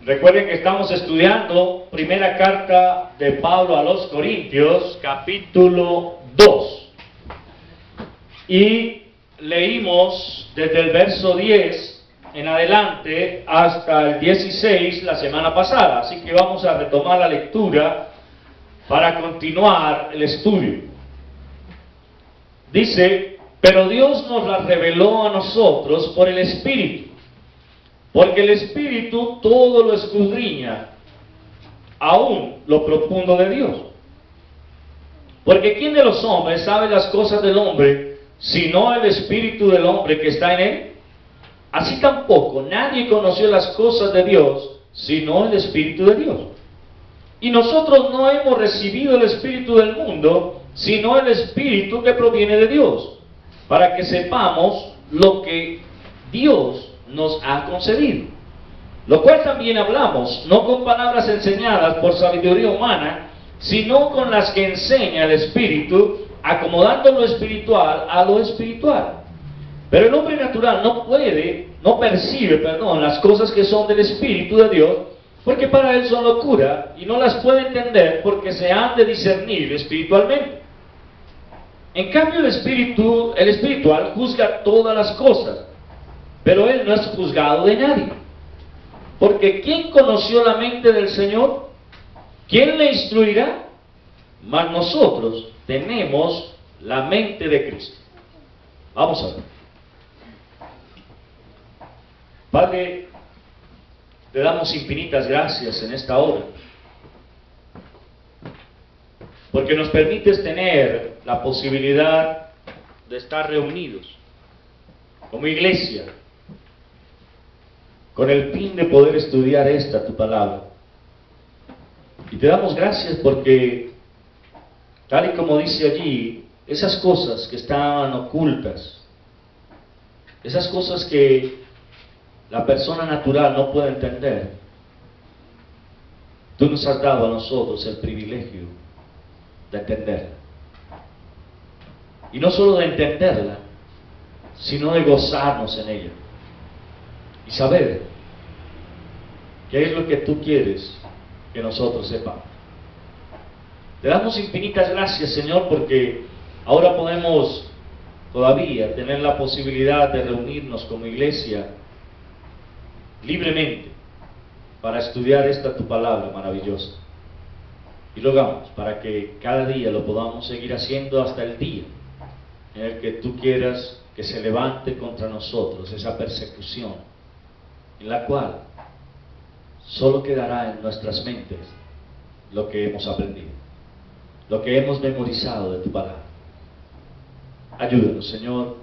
Recuerden que estamos estudiando primera carta de Pablo a los Corintios, capítulo 2. Y leímos desde el verso 10 en adelante hasta el 16 la semana pasada. Así que vamos a retomar la lectura para continuar el estudio. Dice: pero Dios nos la reveló a nosotros por el Espíritu, porque el Espíritu todo lo escudriña, aún lo profundo de Dios. Porque ¿quién de los hombres sabe las cosas del hombre, sino el Espíritu del hombre que está en él? Así tampoco nadie conoció las cosas de Dios, sino el Espíritu de Dios. Y nosotros no hemos recibido el Espíritu del mundo, sino el Espíritu que proviene de Dios, para que sepamos lo que Dios nos ha concedido. Lo cual también hablamos, no con palabras enseñadas por sabiduría humana, sino con las que enseña el Espíritu, acomodando lo espiritual a lo espiritual. Pero el hombre natural no percibe las cosas que son del Espíritu de Dios, porque para él son locura, y no las puede entender porque se han de discernir espiritualmente. En cambio el espiritual juzga todas las cosas, pero él no es juzgado de nadie. Porque ¿quién conoció la mente del Señor? ¿Quién le instruirá? Mas nosotros tenemos la mente de Cristo. Vamos a ver. Padre, te damos infinitas gracias en esta hora, porque nos permites tener la posibilidad de estar reunidos como iglesia, con el fin de poder estudiar tu palabra. Y te damos gracias porque, tal y como dice allí, esas cosas que estaban ocultas, esas cosas que la persona natural no puede entender, tú nos has dado a nosotros el privilegio de entenderla. Y no solo de entenderla, sino de gozarnos en ella. Y saber qué es lo que tú quieres que nosotros sepamos. Te damos infinitas gracias, Señor, porque ahora podemos todavía tener la posibilidad de reunirnos como iglesia libremente para estudiar tu palabra maravillosa. Y rogamos para que cada día lo podamos seguir haciendo hasta el día en el que tú quieras que se levante contra nosotros esa persecución, en la cual solo quedará en nuestras mentes lo que hemos aprendido, lo que hemos memorizado de tu palabra. Ayúdanos, Señor,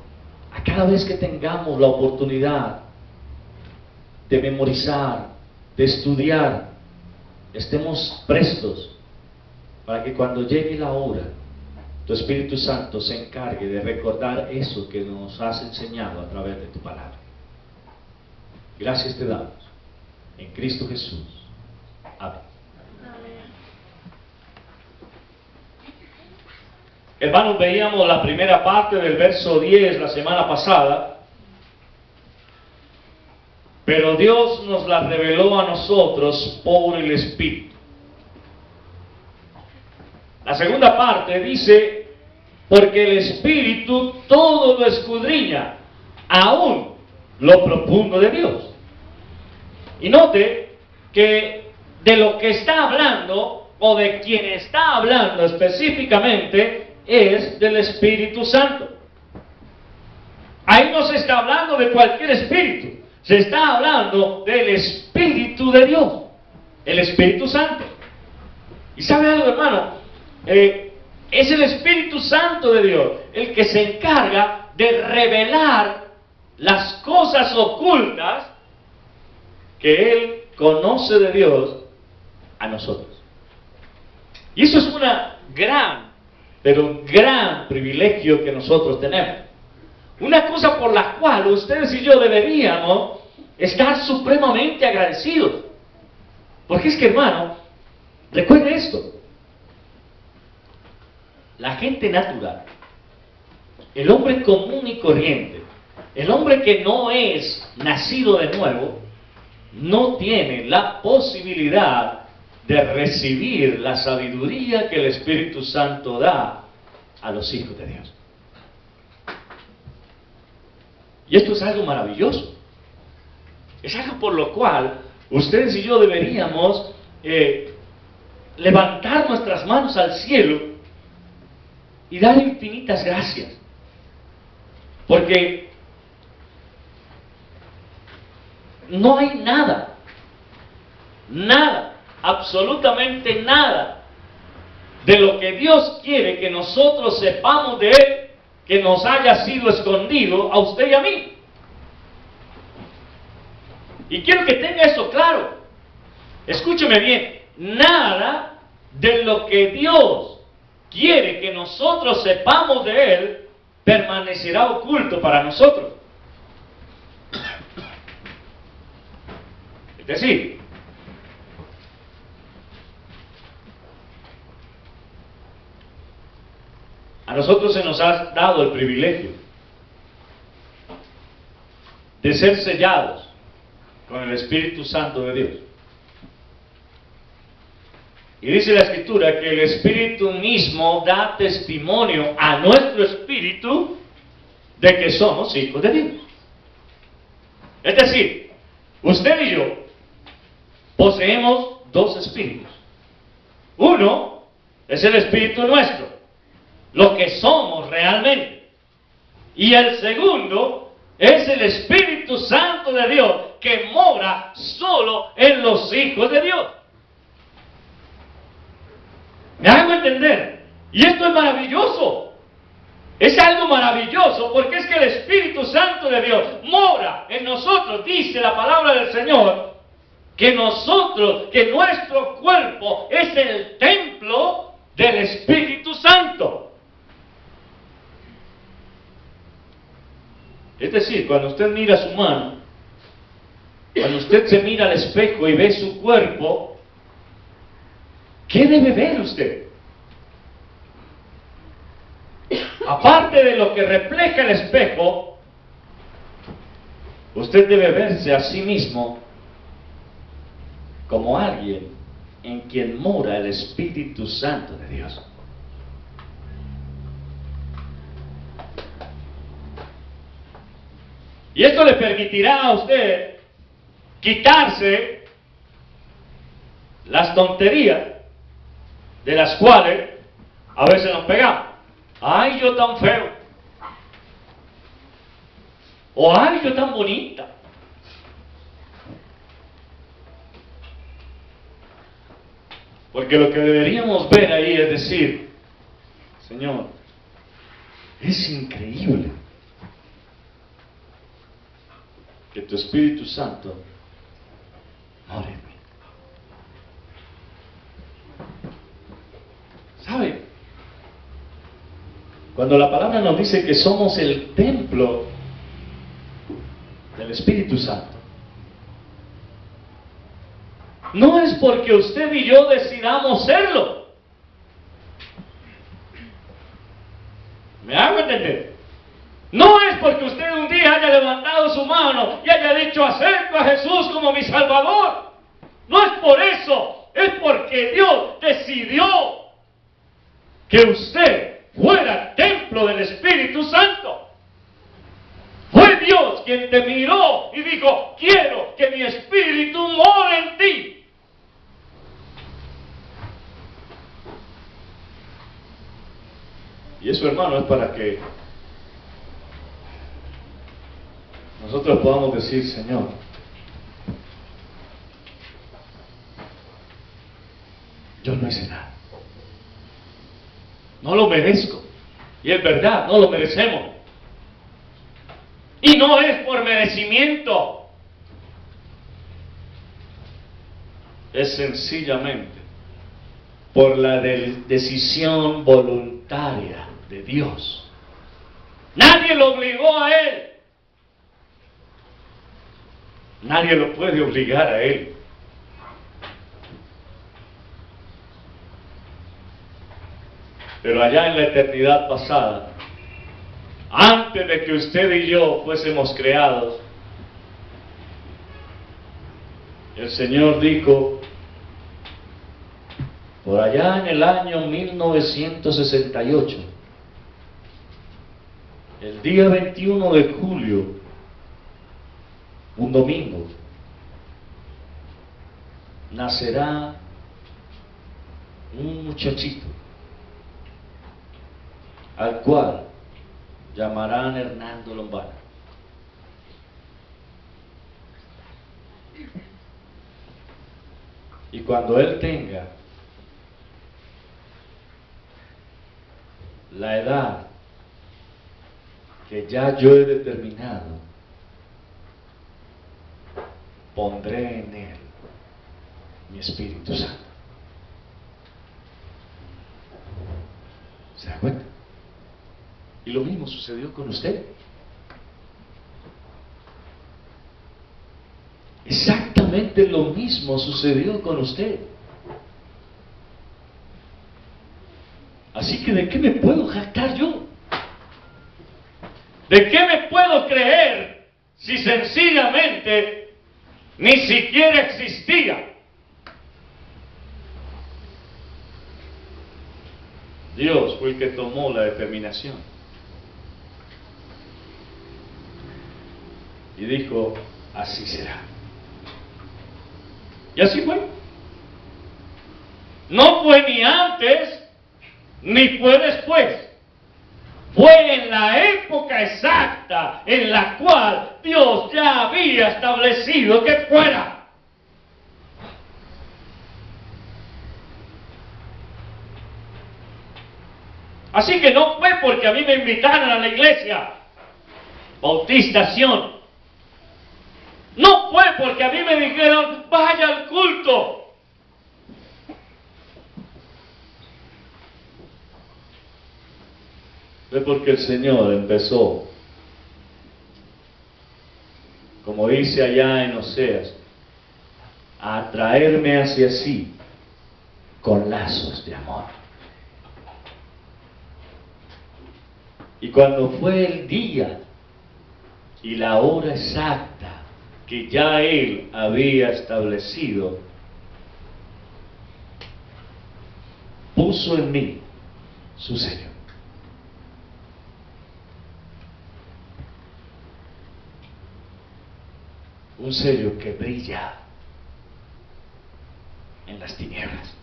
a cada vez que tengamos la oportunidad de memorizar, de estudiar, estemos prestos para que cuando llegue la hora, tu Espíritu Santo se encargue de recordar eso que nos has enseñado a través de tu palabra. Gracias te damos, en Cristo Jesús. Amén. Hermanos, veíamos la primera parte del verso 10 la semana pasada. Pero Dios nos la reveló a nosotros por el Espíritu. La segunda parte dice: porque el Espíritu todo lo escudriña, aún lo profundo de Dios. Y note que de lo que está hablando, o de quien está hablando específicamente, es del Espíritu Santo. Ahí no se está hablando de cualquier espíritu. Se está hablando del Espíritu de Dios, el Espíritu Santo. ¿Y sabe algo, hermano? Es el Espíritu Santo de Dios el que se encarga de revelar las cosas ocultas que Él conoce de Dios a nosotros. Y eso es una gran privilegio que nosotros tenemos. Una cosa por la cual ustedes y yo deberíamos estar supremamente agradecidos. Porque es que, hermano, recuerde esto: la gente natural, el hombre común y corriente, el hombre que no es nacido de nuevo, no tiene la posibilidad de recibir la sabiduría que el Espíritu Santo da a los hijos de Dios. Y esto es algo maravilloso. Es algo por lo cual ustedes y yo deberíamos levantar nuestras manos al cielo y dar infinitas gracias. Porque no hay nada, absolutamente nada de lo que Dios quiere que nosotros sepamos de Él que nos haya sido escondido a usted y a mí. Y quiero que tenga eso claro. Escúcheme bien, nada de lo que Dios quiere que nosotros sepamos de Él permanecerá oculto para nosotros. Es decir, a nosotros se nos ha dado el privilegio de ser sellados con el Espíritu Santo de Dios. Y dice la Escritura que el Espíritu mismo da testimonio a nuestro espíritu de que somos hijos de Dios. Es decir, usted y yo poseemos dos espíritus. Uno es el espíritu nuestro, lo que somos realmente. Y el segundo es el Espíritu Santo de Dios, que mora solo en los hijos de Dios. ¿Me hago entender? Y esto es maravilloso. Es algo maravilloso, porque es que el Espíritu Santo de Dios mora en nosotros. Dice la palabra del Señor que nuestro cuerpo es el templo del Espíritu Santo. Es decir, cuando usted mira su mano, cuando usted se mira al espejo y ve su cuerpo, ¿qué debe ver usted? Aparte de lo que refleja el espejo, usted debe verse a sí mismo como alguien en quien mora el Espíritu Santo de Dios. Y esto le permitirá a usted quitarse las tonterías de las cuales a veces nos pegamos. ¡Ay, yo tan feo! O ¡ay, yo tan bonita! Porque lo que deberíamos ver ahí es decir, Señor, es increíble que tu Espíritu Santo more en mí. ¿Sabe? Cuando la palabra nos dice que somos el templo del Espíritu Santo, no es porque usted y yo decidamos serlo. ¿Me hago entender? No es porque usted un día haya levantado su mano y haya dicho, acepto a Jesús como mi Salvador. No es por eso, es porque Dios decidió que usted fuera templo del Espíritu Santo. Fue Dios quien te miró y dijo, quiero que mi Espíritu more en ti. Y eso, hermano, es para que nosotros podamos decir, Señor, yo no hice nada. No lo merezco. Y es verdad, no lo merecemos. Y no es por merecimiento. Es sencillamente por la decisión voluntaria de Dios. Nadie lo obligó a Él. Nadie lo puede obligar a Él. Pero allá en la eternidad pasada, antes de que usted y yo fuésemos creados, El Señor dijo, por allá en el año 1968, el día 21 de julio, un domingo, nacerá un muchachito al cual llamarán Hernando Lombana. Y cuando él tenga la edad que ya yo he determinado, pondré en él mi Espíritu Santo. ¿Se da cuenta? Y lo mismo sucedió con usted. Exactamente lo mismo sucedió con usted. Así que ¿de qué me puedo jactar yo? ¿De qué me puedo creer si sencillamente ni siquiera existía? Dios fue el que tomó la determinación y dijo, así será. Y así fue. No fue ni antes ni fue después. Fue en la época exacta en la cual Dios ya había establecido que fuera. Así que no fue porque a mí me invitaron a la iglesia Bautistación. No fue porque a mí me dijeron, vaya al culto. Fue porque el Señor empezó, como dice allá en Oseas, a atraerme hacia sí con lazos de amor. Y cuando fue el día y la hora exacta que ya Él había establecido, puso en mí su sello. Un sello que brilla en las tinieblas.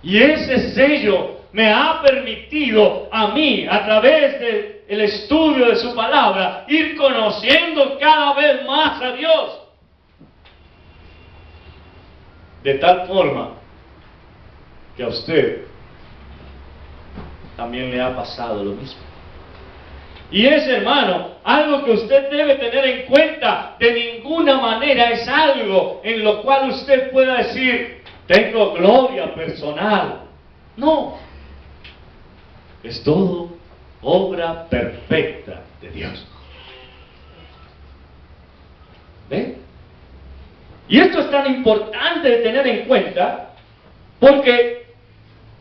Y ese sello me ha permitido a mí, a través del estudio de su palabra, ir conociendo cada vez más a Dios. De tal forma que a usted también le ha pasado lo mismo. Y es, hermano, algo que usted debe tener en cuenta. De ninguna manera es algo en lo cual usted pueda decir, tengo gloria personal. No. Es todo obra perfecta de Dios. ¿Ve? Y esto es tan importante de tener en cuenta, porque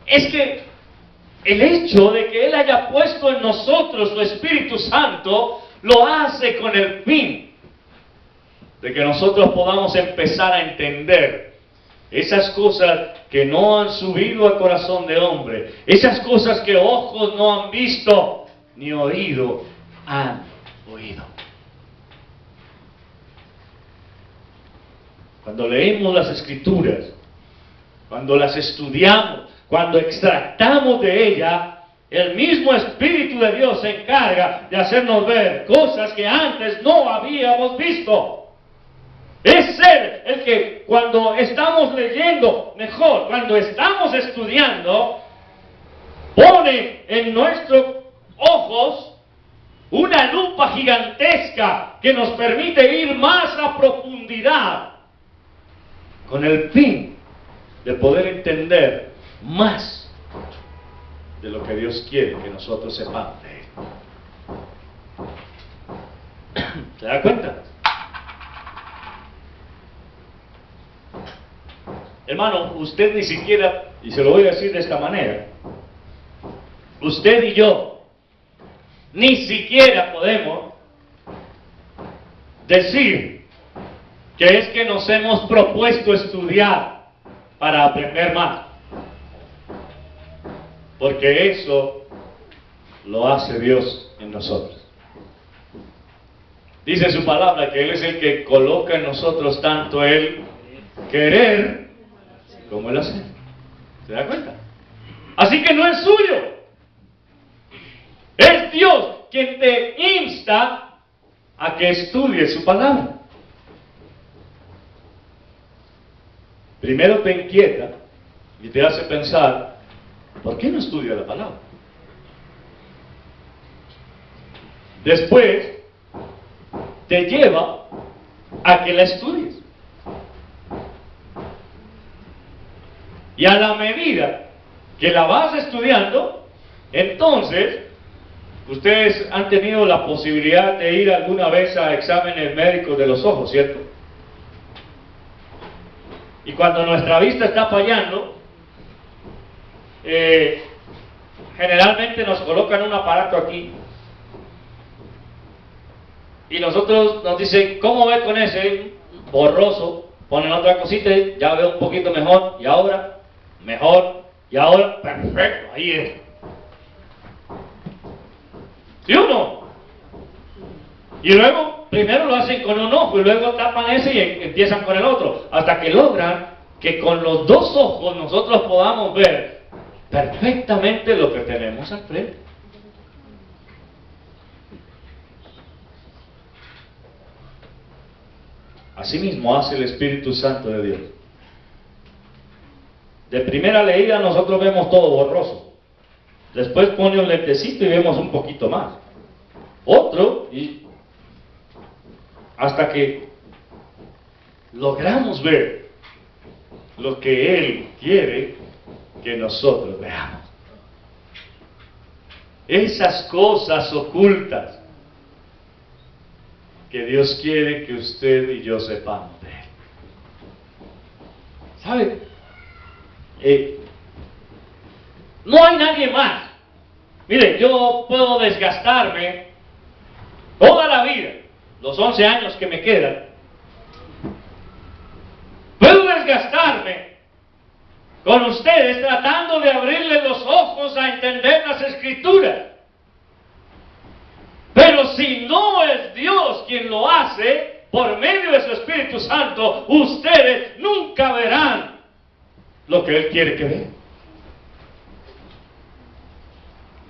es que el hecho de que Él haya puesto en nosotros su Espíritu Santo, lo hace con el fin de que nosotros podamos empezar a entender esas cosas que no han subido al corazón de hombre, esas cosas que ojos no han visto, ni oído han oído. Cuando leemos las Escrituras, cuando las estudiamos, cuando extractamos de ella, el mismo Espíritu de Dios se encarga de hacernos ver cosas que antes no habíamos visto. Es Él el que cuando estamos leyendo, mejor, cuando estamos estudiando, pone en nuestros ojos una lupa gigantesca que nos permite ir más a profundidad, con el fin de poder entender más de lo que Dios quiere que nosotros sepamos de Él. ¿Se da cuenta? Hermano, usted ni siquiera, y se lo voy a decir de esta manera, usted y yo ni siquiera podemos decir que es que nos hemos propuesto estudiar para aprender más. Porque eso lo hace Dios en nosotros. Dice su palabra que Él es el que coloca en nosotros tanto el querer como el hacer. ¿Se da cuenta? Así que no es suyo. Es Dios quien te insta a que estudies su palabra. Primero te inquieta y te hace pensar, ¿por qué no estudio la palabra? Después te lleva a que la estudies. Y a la medida que la vas estudiando, entonces, ustedes han tenido la posibilidad de ir alguna vez a exámenes médicos de los ojos, ¿cierto? Y cuando nuestra vista está fallando, generalmente nos colocan un aparato aquí y nosotros nos dicen, ¿cómo ve con ese? Borroso, ponen otra cosita y ya veo un poquito mejor, y ahora, mejor, y ahora, perfecto, ahí es. ¿Sí o no? Y luego, primero lo hacen con un ojo y luego tapan ese y empiezan con el otro, hasta que logran que con los dos ojos nosotros podamos ver perfectamente lo que tenemos al frente. Asimismo hace el Espíritu Santo de Dios. De primera leída nosotros vemos todo borroso. Después pone un lentecito y vemos un poquito más. Otro, y hasta que logramos ver lo que Él quiere que nosotros veamos. Esas cosas ocultas que Dios quiere que usted y yo sepamos de Él. ¿Sabe? No hay nadie más. Mire, yo puedo desgastarme toda la vida, los 11 años que me quedan. Puedo desgastarme con ustedes tratando de abrirle los ojos a entender las Escrituras. Pero si no es Dios quien lo hace, por medio de su Espíritu Santo, ustedes nunca verán lo que Él quiere que vean.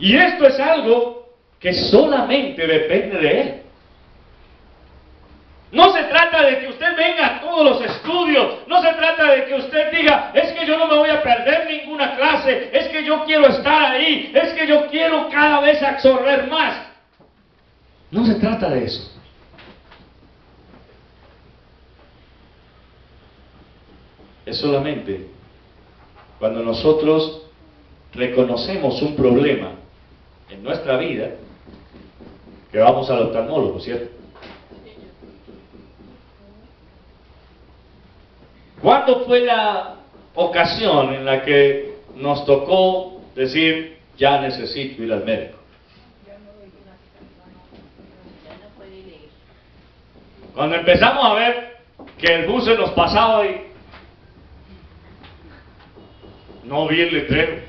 Y esto es algo que solamente depende de Él. No se trata de que usted venga a todos los estudios, no se trata de que usted diga, es que yo no me voy a perder ninguna clase, es que yo quiero estar ahí, es que yo quiero cada vez absorber más. No se trata de eso. Es solamente cuando nosotros reconocemos un problema en nuestra vida que vamos al oftalmólogo, ¿cierto? ¿Cuándo fue la ocasión en la que nos tocó decir, ya necesito ir al médico? Cuando empezamos a ver que el bus se nos pasaba y no vi el letrero.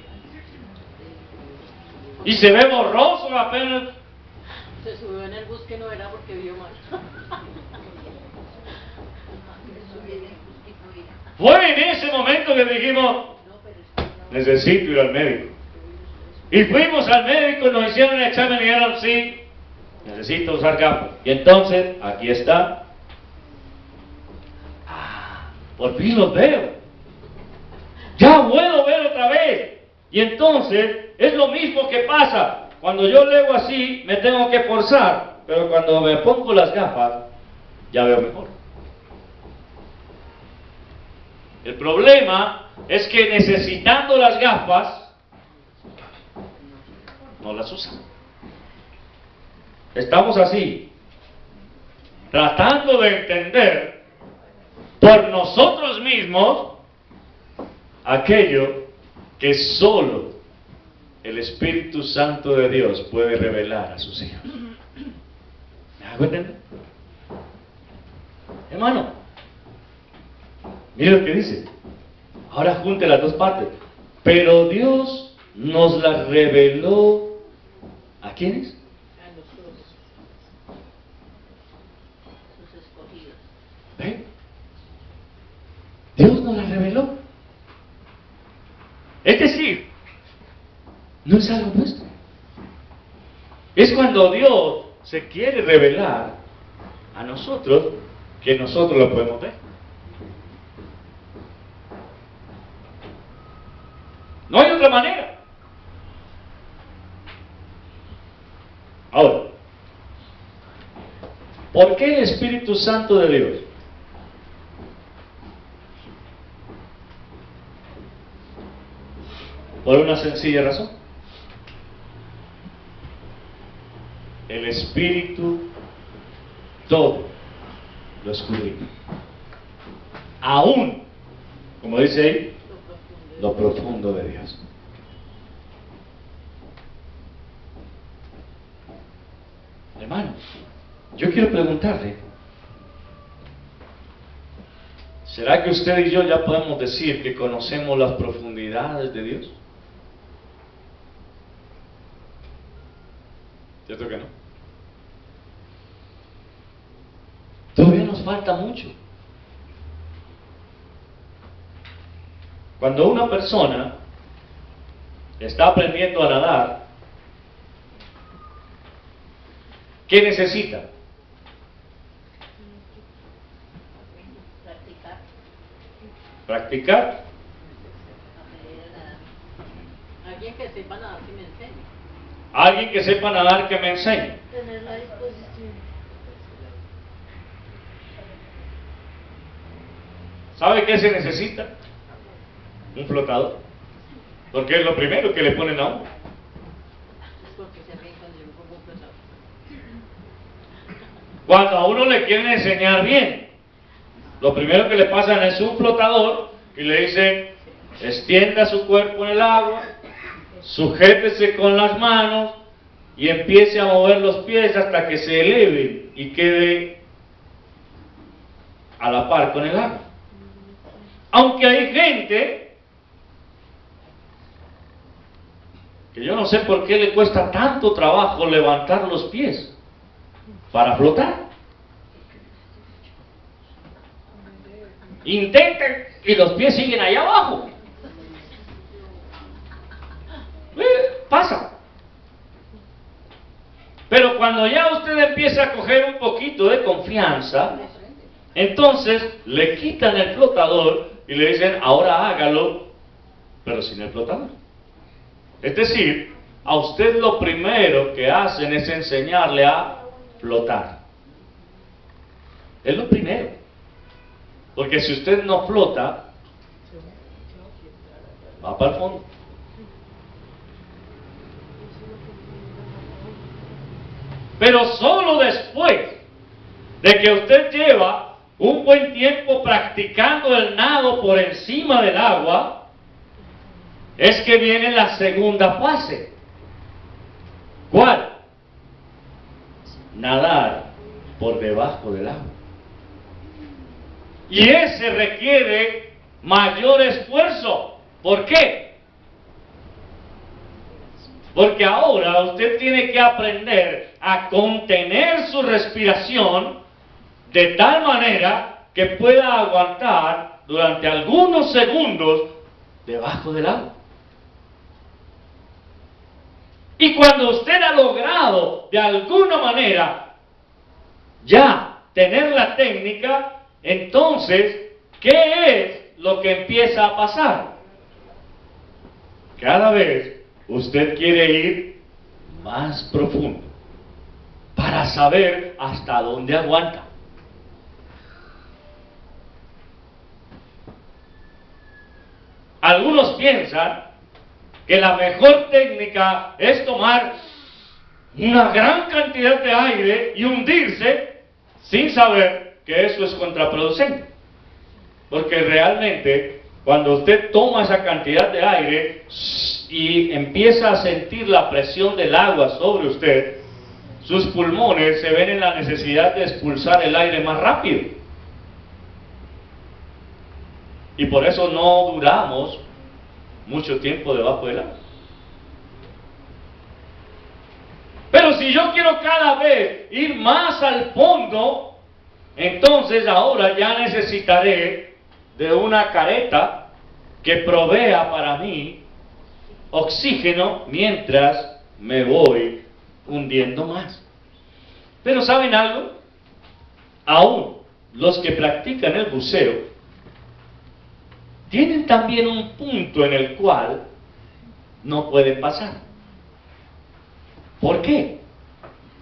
Y se ve borroso apenas. Se subió en el bus que no era porque vio mal. Fue en ese momento que dijimos, necesito ir al médico. Y fuimos al médico y nos hicieron el examen y dijeron, sí, necesito usar gafas. Y entonces, aquí está. Por fin los veo. Ya puedo ver otra vez. Y entonces, es lo mismo que pasa. Cuando yo leo así, me tengo que forzar. Pero cuando me pongo las gafas, ya veo mejor. El problema es que necesitando las gafas, no las usan. Estamos así, tratando de entender por nosotros mismos aquello que solo el Espíritu Santo de Dios puede revelar a sus hijos. ¿Me hago entender? Hermano, mire lo que dice. Ahora junte las dos partes. Pero Dios nos las reveló. ¿A quiénes? A nosotros, sus escogidos. ¿Ven? Dios nos las reveló. Es decir, no es algo nuestro. Es cuando Dios se quiere revelar a nosotros que nosotros lo podemos ver. No hay otra manera. Ahora, ¿por qué el Espíritu Santo de Dios? Por una sencilla razón. El Espíritu todo lo escudriña. Aún, como dice ahí, lo profundo de Dios. Hermano, yo quiero preguntarle, ¿será que usted y yo ya podemos decir que conocemos las profundidades de Dios? ¿Cierto que no? Todavía nos falta mucho. Cuando una persona está aprendiendo a nadar, ¿qué necesita? Practicar. Alguien que sepa nadar que me enseñe. Alguien que sepa nadar que me enseñe. Tener la disposición. ¿Sabe qué se necesita? Un flotador. Porque es lo primero que le ponen a uno. Es porque se ríen cuando yo me pongo un flotador. Cuando a uno le quieren enseñar bien, lo primero que le pasan es un flotador y le dicen, extienda su cuerpo en el agua, sujétese con las manos y empiece a mover los pies hasta que se eleve y quede a la par con el agua. Aunque hay gente que yo no sé por qué le cuesta tanto trabajo levantar los pies para flotar. Intenten y los pies siguen allá abajo. Pasa. Pero cuando ya usted empieza a coger un poquito de confianza, entonces le quitan el flotador y le dicen, ahora hágalo, pero sin el flotador. Es decir, a usted lo primero que hacen es enseñarle a flotar. Es lo primero. Porque si usted no flota, va para el fondo. Pero solo después de que usted lleva un buen tiempo practicando el nado por encima del agua, es que viene la segunda fase. ¿Cuál? Nadar por debajo del agua. Y ese requiere mayor esfuerzo. ¿Por qué? Porque ahora usted tiene que aprender a contener su respiración de tal manera que pueda aguantar durante algunos segundos debajo del agua. Y cuando usted ha logrado de alguna manera ya tener la técnica, entonces, ¿qué es lo que empieza a pasar? Cada vez usted quiere ir más profundo para saber hasta dónde aguanta. Algunos piensan que la mejor técnica es tomar una gran cantidad de aire y hundirse sin saber que eso es contraproducente. Porque realmente, cuando usted toma esa cantidad de aire y empieza a sentir la presión del agua sobre usted, sus pulmones se ven en la necesidad de expulsar el aire más rápido. Y por eso no duramos mucho tiempo debajo del agua. Pero si yo quiero cada vez ir más al fondo, entonces ahora ya necesitaré de una careta que provea para mí oxígeno mientras me voy hundiendo más. Pero ¿saben algo? Aún los que practican el buceo tienen también un punto en el cual no pueden pasar. ¿Por qué?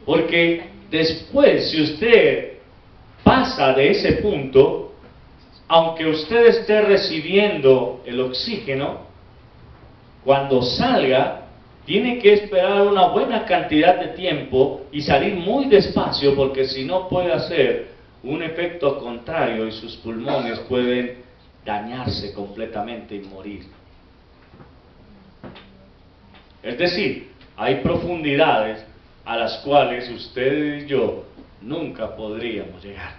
Porque después, si usted pasa de ese punto, aunque usted esté recibiendo el oxígeno, cuando salga, tiene que esperar una buena cantidad de tiempo y salir muy despacio, porque si no puede hacer un efecto contrario y sus pulmones pueden dañarse completamente y morir. Es decir, hay profundidades a las cuales usted y yo nunca podríamos llegar.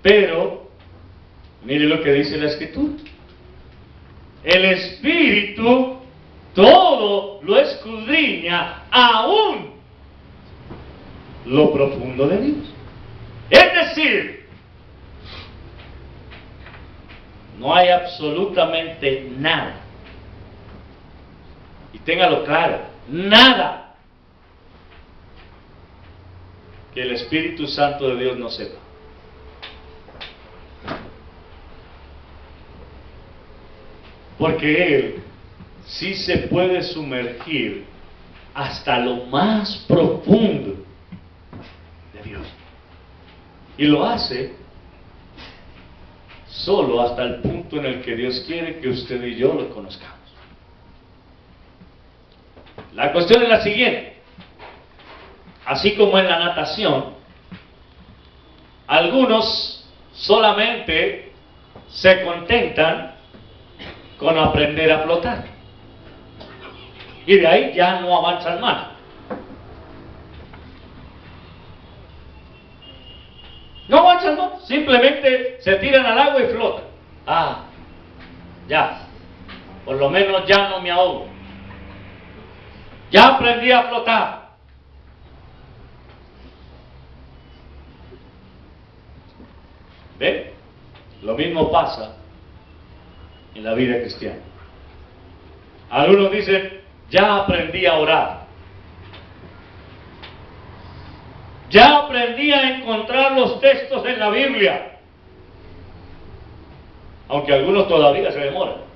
Pero, mire lo que dice la Escritura. El Espíritu todo lo escudriña, aún lo profundo de Dios. Es decir, no hay absolutamente nada. Y téngalo claro, nada que el Espíritu Santo de Dios no sepa. Porque Él sí se puede sumergir hasta lo más profundo de Dios. Y lo hace solo hasta el punto en el que Dios quiere que usted y yo lo conozcamos. La cuestión es la siguiente. Así como en la natación, algunos solamente se contentan con aprender a flotar. Y de ahí ya no avanzan más. No avanzan más, simplemente se tiran al agua y flotan. Ah, ya, por lo menos ya no me ahogo. Ya aprendí a flotar. ¿Ve? Lo mismo pasa en la vida cristiana. Algunos dicen, ya aprendí a orar. Ya aprendí a encontrar los textos en la Biblia. Aunque algunos todavía se demoran.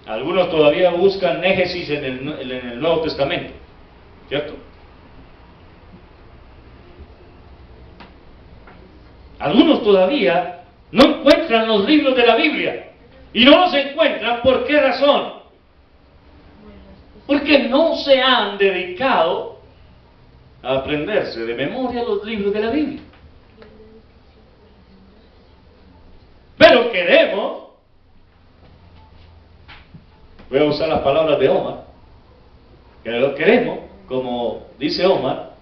Algunos todavía buscan négesis en el Nuevo Testamento. ¿Cierto? Algunos todavía no encuentran los libros de la Biblia. Y no los encuentran, ¿por qué razón? Porque no se han dedicado a aprenderse de memoria los libros de la Biblia. Pero queremos, voy a usar las palabras de Omar, que lo queremos, como dice Omar,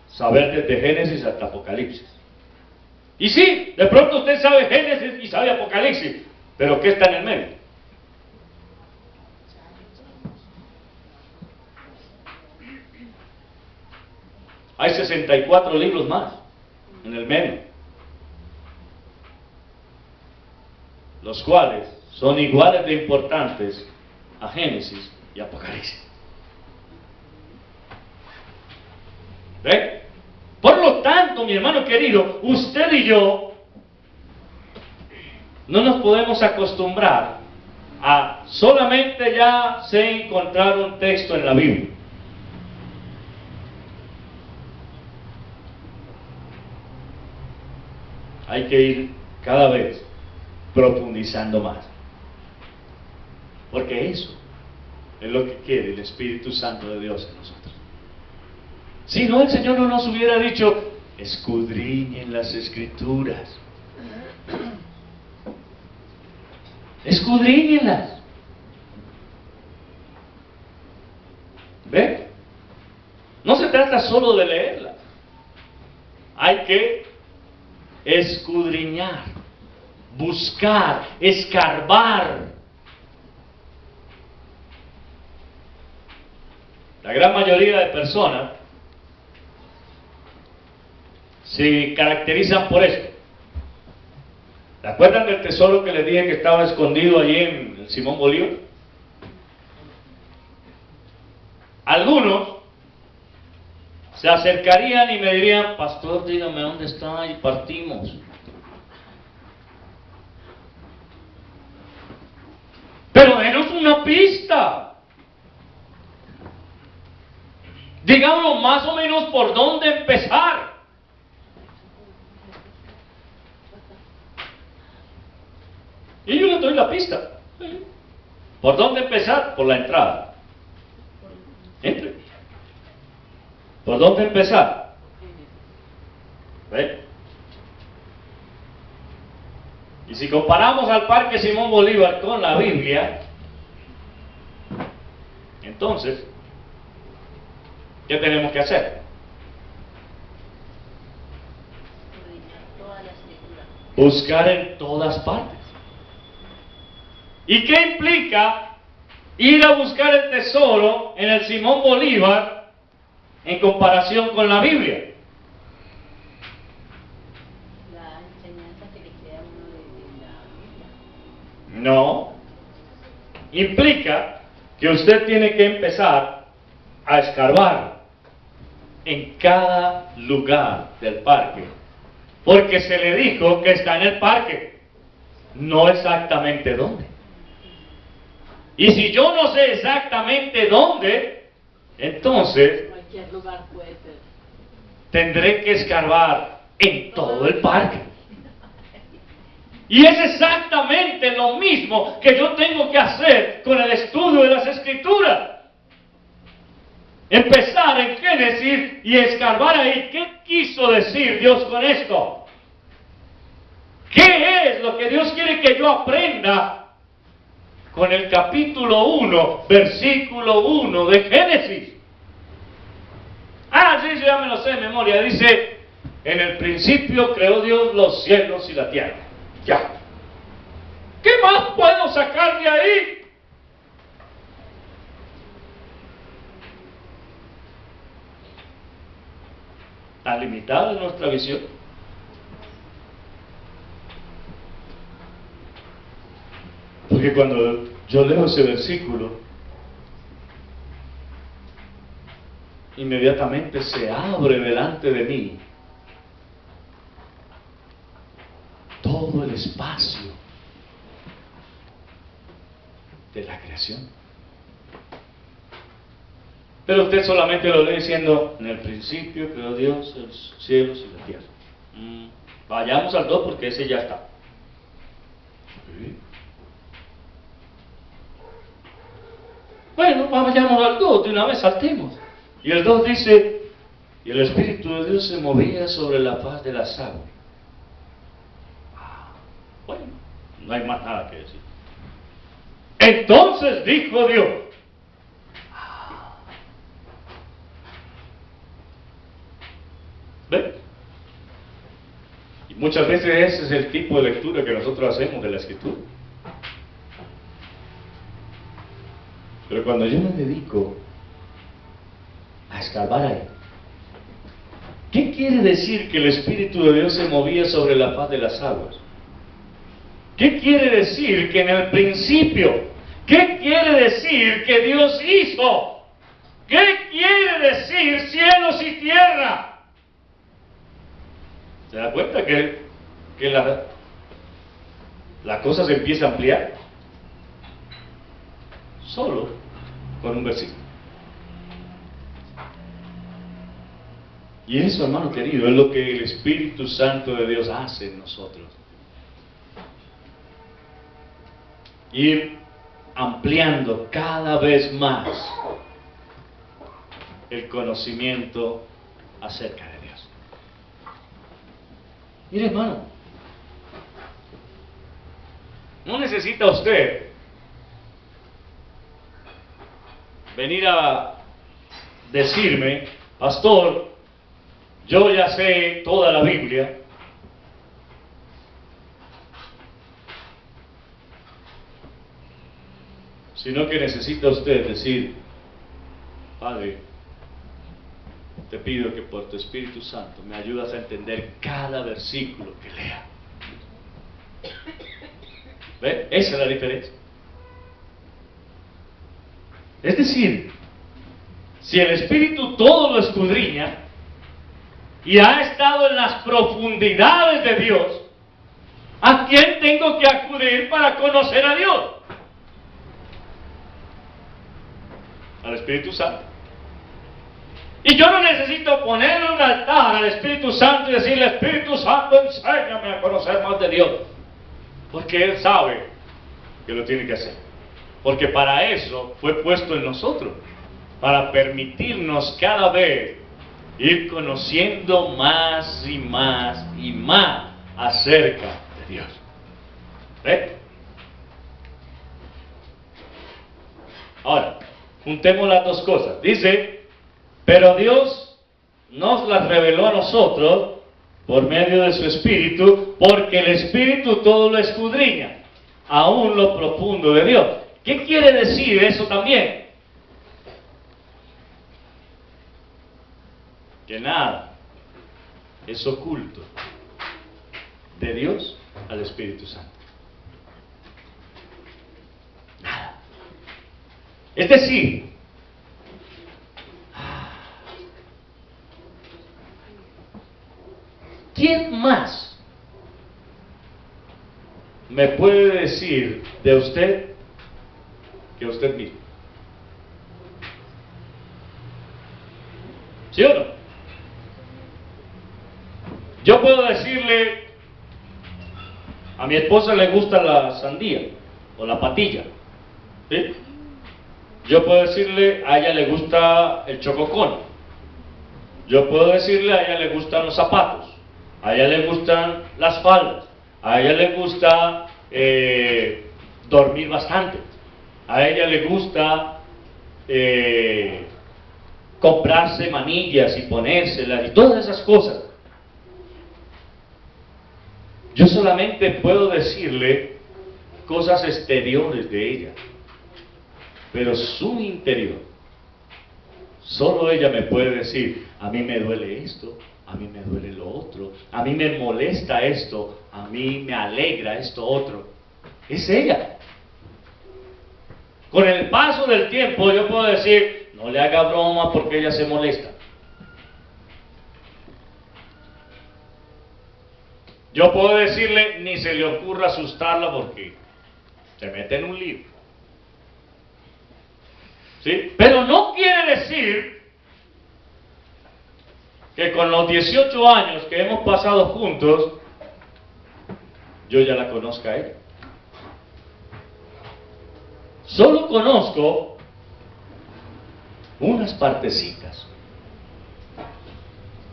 saber desde Génesis hasta Apocalipsis. Y sí, de pronto usted sabe Génesis y sabe Apocalipsis, pero ¿qué está en el medio? Hay 64 libros más en el medio, los cuales son iguales de importantes a Génesis y Apocalipsis. ¿Ve? Por lo tanto, mi hermano querido, usted y yo no nos podemos acostumbrar a solamente ya sé encontrar un texto en la Biblia. Hay que ir cada vez profundizando más. Porque eso es lo que quiere el Espíritu Santo de Dios en nosotros. Si no, el Señor no nos hubiera dicho, escudriñen las Escrituras. Escudriñenlas. ¿Ve? No se trata solo de leerlas. Hay que escudriñar, buscar, escarbar. La gran mayoría de personas se caracterizan por esto. ¿Se acuerdan del tesoro que les dije que estaba escondido allí en el Simón Bolívar? Algunos se acercarían y me dirían: pastor, dígame dónde está y partimos. Pero denos una pista. Díganos más o menos por dónde empezar. Y yo le doy la pista. ¿Por dónde empezar? Por la entrada. Entre. ¿Por dónde empezar? ¿Ve? Y si comparamos al Parque Simón Bolívar con la Biblia, entonces, ¿qué tenemos que hacer? Buscar en todas partes. ¿Y qué implica ir a buscar el tesoro en el Simón Bolívar en comparación con la Biblia? La enseñanza que le queda a uno de la Biblia. No. Implica que usted tiene que empezar a escarbar en cada lugar del parque, porque se le dijo que está en el parque, no exactamente dónde. Y si yo no sé exactamente dónde, entonces Cualquier lugar puede ser. tendré que escarbar en todo el parque. Y es exactamente lo mismo que yo tengo que hacer con el estudio de las Escrituras. Empezar en Génesis y escarbar ahí. ¿Qué quiso decir Dios con esto? ¿Qué es lo que Dios quiere que yo aprenda con el capítulo 1, versículo 1 de Génesis? Ah, sí, ya me lo sé de memoria. Dice: en el principio creó Dios los cielos y la tierra. Ya. ¿Qué más puedo sacar de ahí? ¿Tan limitada es nuestra visión? Porque cuando yo leo ese versículo, inmediatamente se abre delante de mí todo el espacio de la creación. Pero usted solamente lo lee diciendo: en el principio creó Dios los cielos y la tierra. Vayamos al 2 porque ese ya está. ¿Sí? Bueno, vayamos al 2, de una vez saltemos. Y el 2 dice: y el Espíritu de Dios se movía sobre la faz de las aguas. Bueno, no hay más nada que decir. Entonces dijo Dios. ¿Ven? Y muchas veces ese es el tipo de lectura que nosotros hacemos de la Escritura. Pero cuando yo me dedico a escarbar ahí, ¿qué quiere decir que el Espíritu de Dios se movía sobre la faz de las aguas? ¿Qué quiere decir que en el principio? ¿Qué quiere decir que Dios hizo? ¿Qué quiere decir cielos y tierra? ¿Se da cuenta que la cosa se empieza a ampliar? Solo con un versículo. Y eso, hermano querido, es lo que el Espíritu Santo de Dios hace en nosotros. Ir ampliando cada vez más el conocimiento acerca de Dios. Mire, hermano, no necesita usted venir a decirme: pastor, yo ya sé toda la Biblia, sino que necesita usted decir: Padre, te pido que por tu Espíritu Santo me ayudas a entender cada versículo que lea. ¿Ve? Esa es la diferencia. Es decir, si el Espíritu todo lo escudriña y ha estado en las profundidades de Dios, ¿a quién tengo que acudir para conocer a Dios? Al Espíritu Santo. Y yo no necesito ponerle un altar al Espíritu Santo y decirle: Espíritu Santo, enséñame a conocer más de Dios. Porque Él sabe que lo tiene que hacer. Porque para eso fue puesto en nosotros, para permitirnos cada vez ir conociendo más y más y más acerca de Dios. ¿Ve? Ahora, juntemos las dos cosas. Dice: pero Dios nos las reveló a nosotros por medio de su Espíritu, porque el Espíritu todo lo escudriña, aún lo profundo de Dios. ¿Qué quiere decir eso también? Que nada es oculto de Dios al Espíritu Santo. Nada. Es decir, ¿quién más me puede decir de usted que usted mismo? ¿Sí o no? Yo puedo decirle: a mi esposa le gusta la sandía o la patilla, ¿sí? Yo puedo decirle: a ella le gusta el chococón. Yo puedo decirle: a ella le gustan los zapatos, a ella le gustan las faldas, a ella le gusta dormir bastante, a ella le gusta comprarse manillas y ponérselas y todas esas cosas. Yo solamente puedo decirle cosas exteriores de ella, pero su interior, solo ella me puede decir: a mí me duele esto, a mí me duele lo otro, a mí me molesta esto, a mí me alegra esto otro. Es ella. Con el paso del tiempo yo puedo decir: no le haga broma porque ella se molesta. Yo puedo decirle: ni se le ocurra asustarla porque se mete en un lío. ¿Sí? Pero no quiere decir que con los 18 años que hemos pasado juntos, yo ya la conozca a ella. Solo conozco unas partecitas.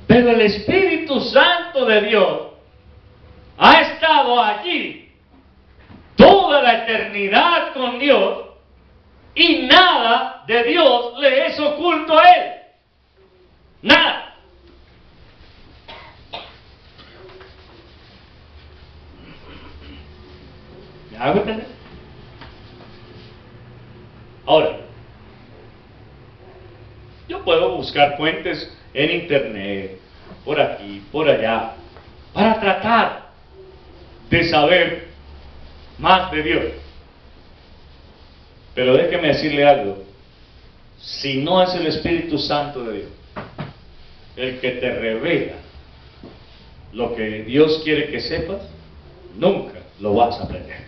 Pero el Espíritu Santo de Dios ha estado allí toda la eternidad con Dios, y nada de Dios le es oculto a Él. Nada. ¿Me hago entender? Ahora, yo puedo buscar fuentes en internet, por aquí, por allá, para tratar de saber más de Dios. Pero déjeme decirle algo: si no es el Espíritu Santo de Dios el que te revela lo que Dios quiere que sepas, nunca lo vas a aprender,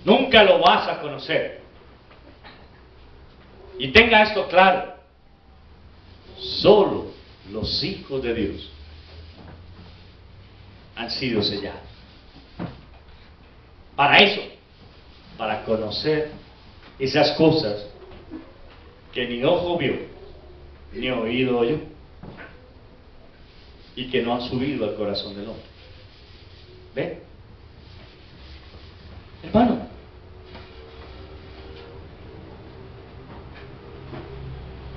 nunca lo vas a conocer. Y tenga esto claro: solo los hijos de Dios han sido sellados para eso, para conocer esas cosas que ni ojo vio, ni oído oyó, y que no han subido al corazón del hombre. ¿Ven? Hermano,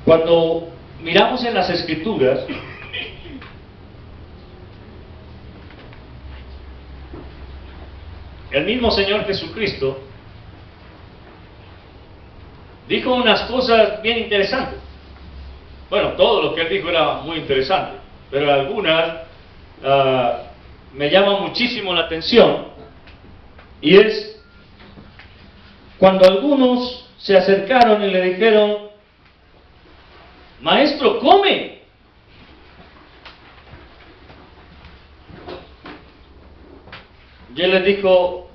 cuando miramos en las Escrituras, el mismo Señor Jesucristo dijo unas cosas bien interesantes. Bueno, todo lo que él dijo era muy interesante, pero algunas me llaman muchísimo la atención, y es cuando algunos se acercaron y le dijeron: maestro, come. Y él les dijo: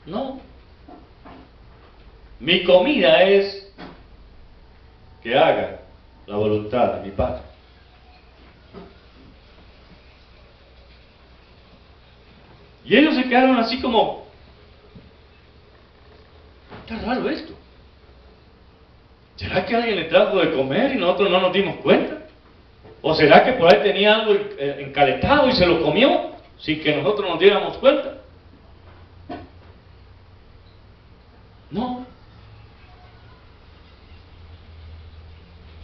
no, mi comida es que haga la voluntad de mi Padre. Y ellos se quedaron así como: está raro esto. ¿Será que alguien le trajo de comer y nosotros no nos dimos cuenta? ¿O será que por ahí tenía algo encalentado y se lo comió sin que nosotros nos diéramos cuenta? No.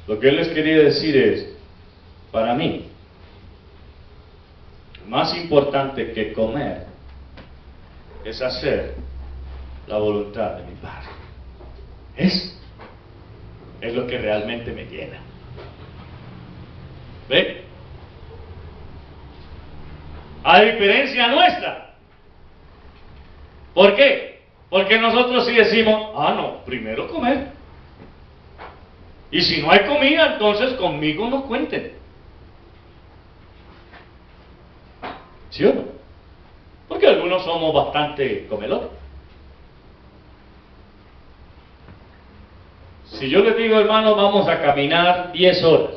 Lo que él les quería decir es: para mí, más importante que comer es hacer la voluntad de mi Padre. Es lo que realmente me llena. ¿Ve? A diferencia nuestra. ¿Por qué? Porque nosotros sí decimos: ah, no, primero comer. Y si no hay comida, entonces conmigo no cuenten. ¿Sí o no? Porque algunos somos bastante comelores. Si yo les digo: hermano, vamos a caminar 10 horas.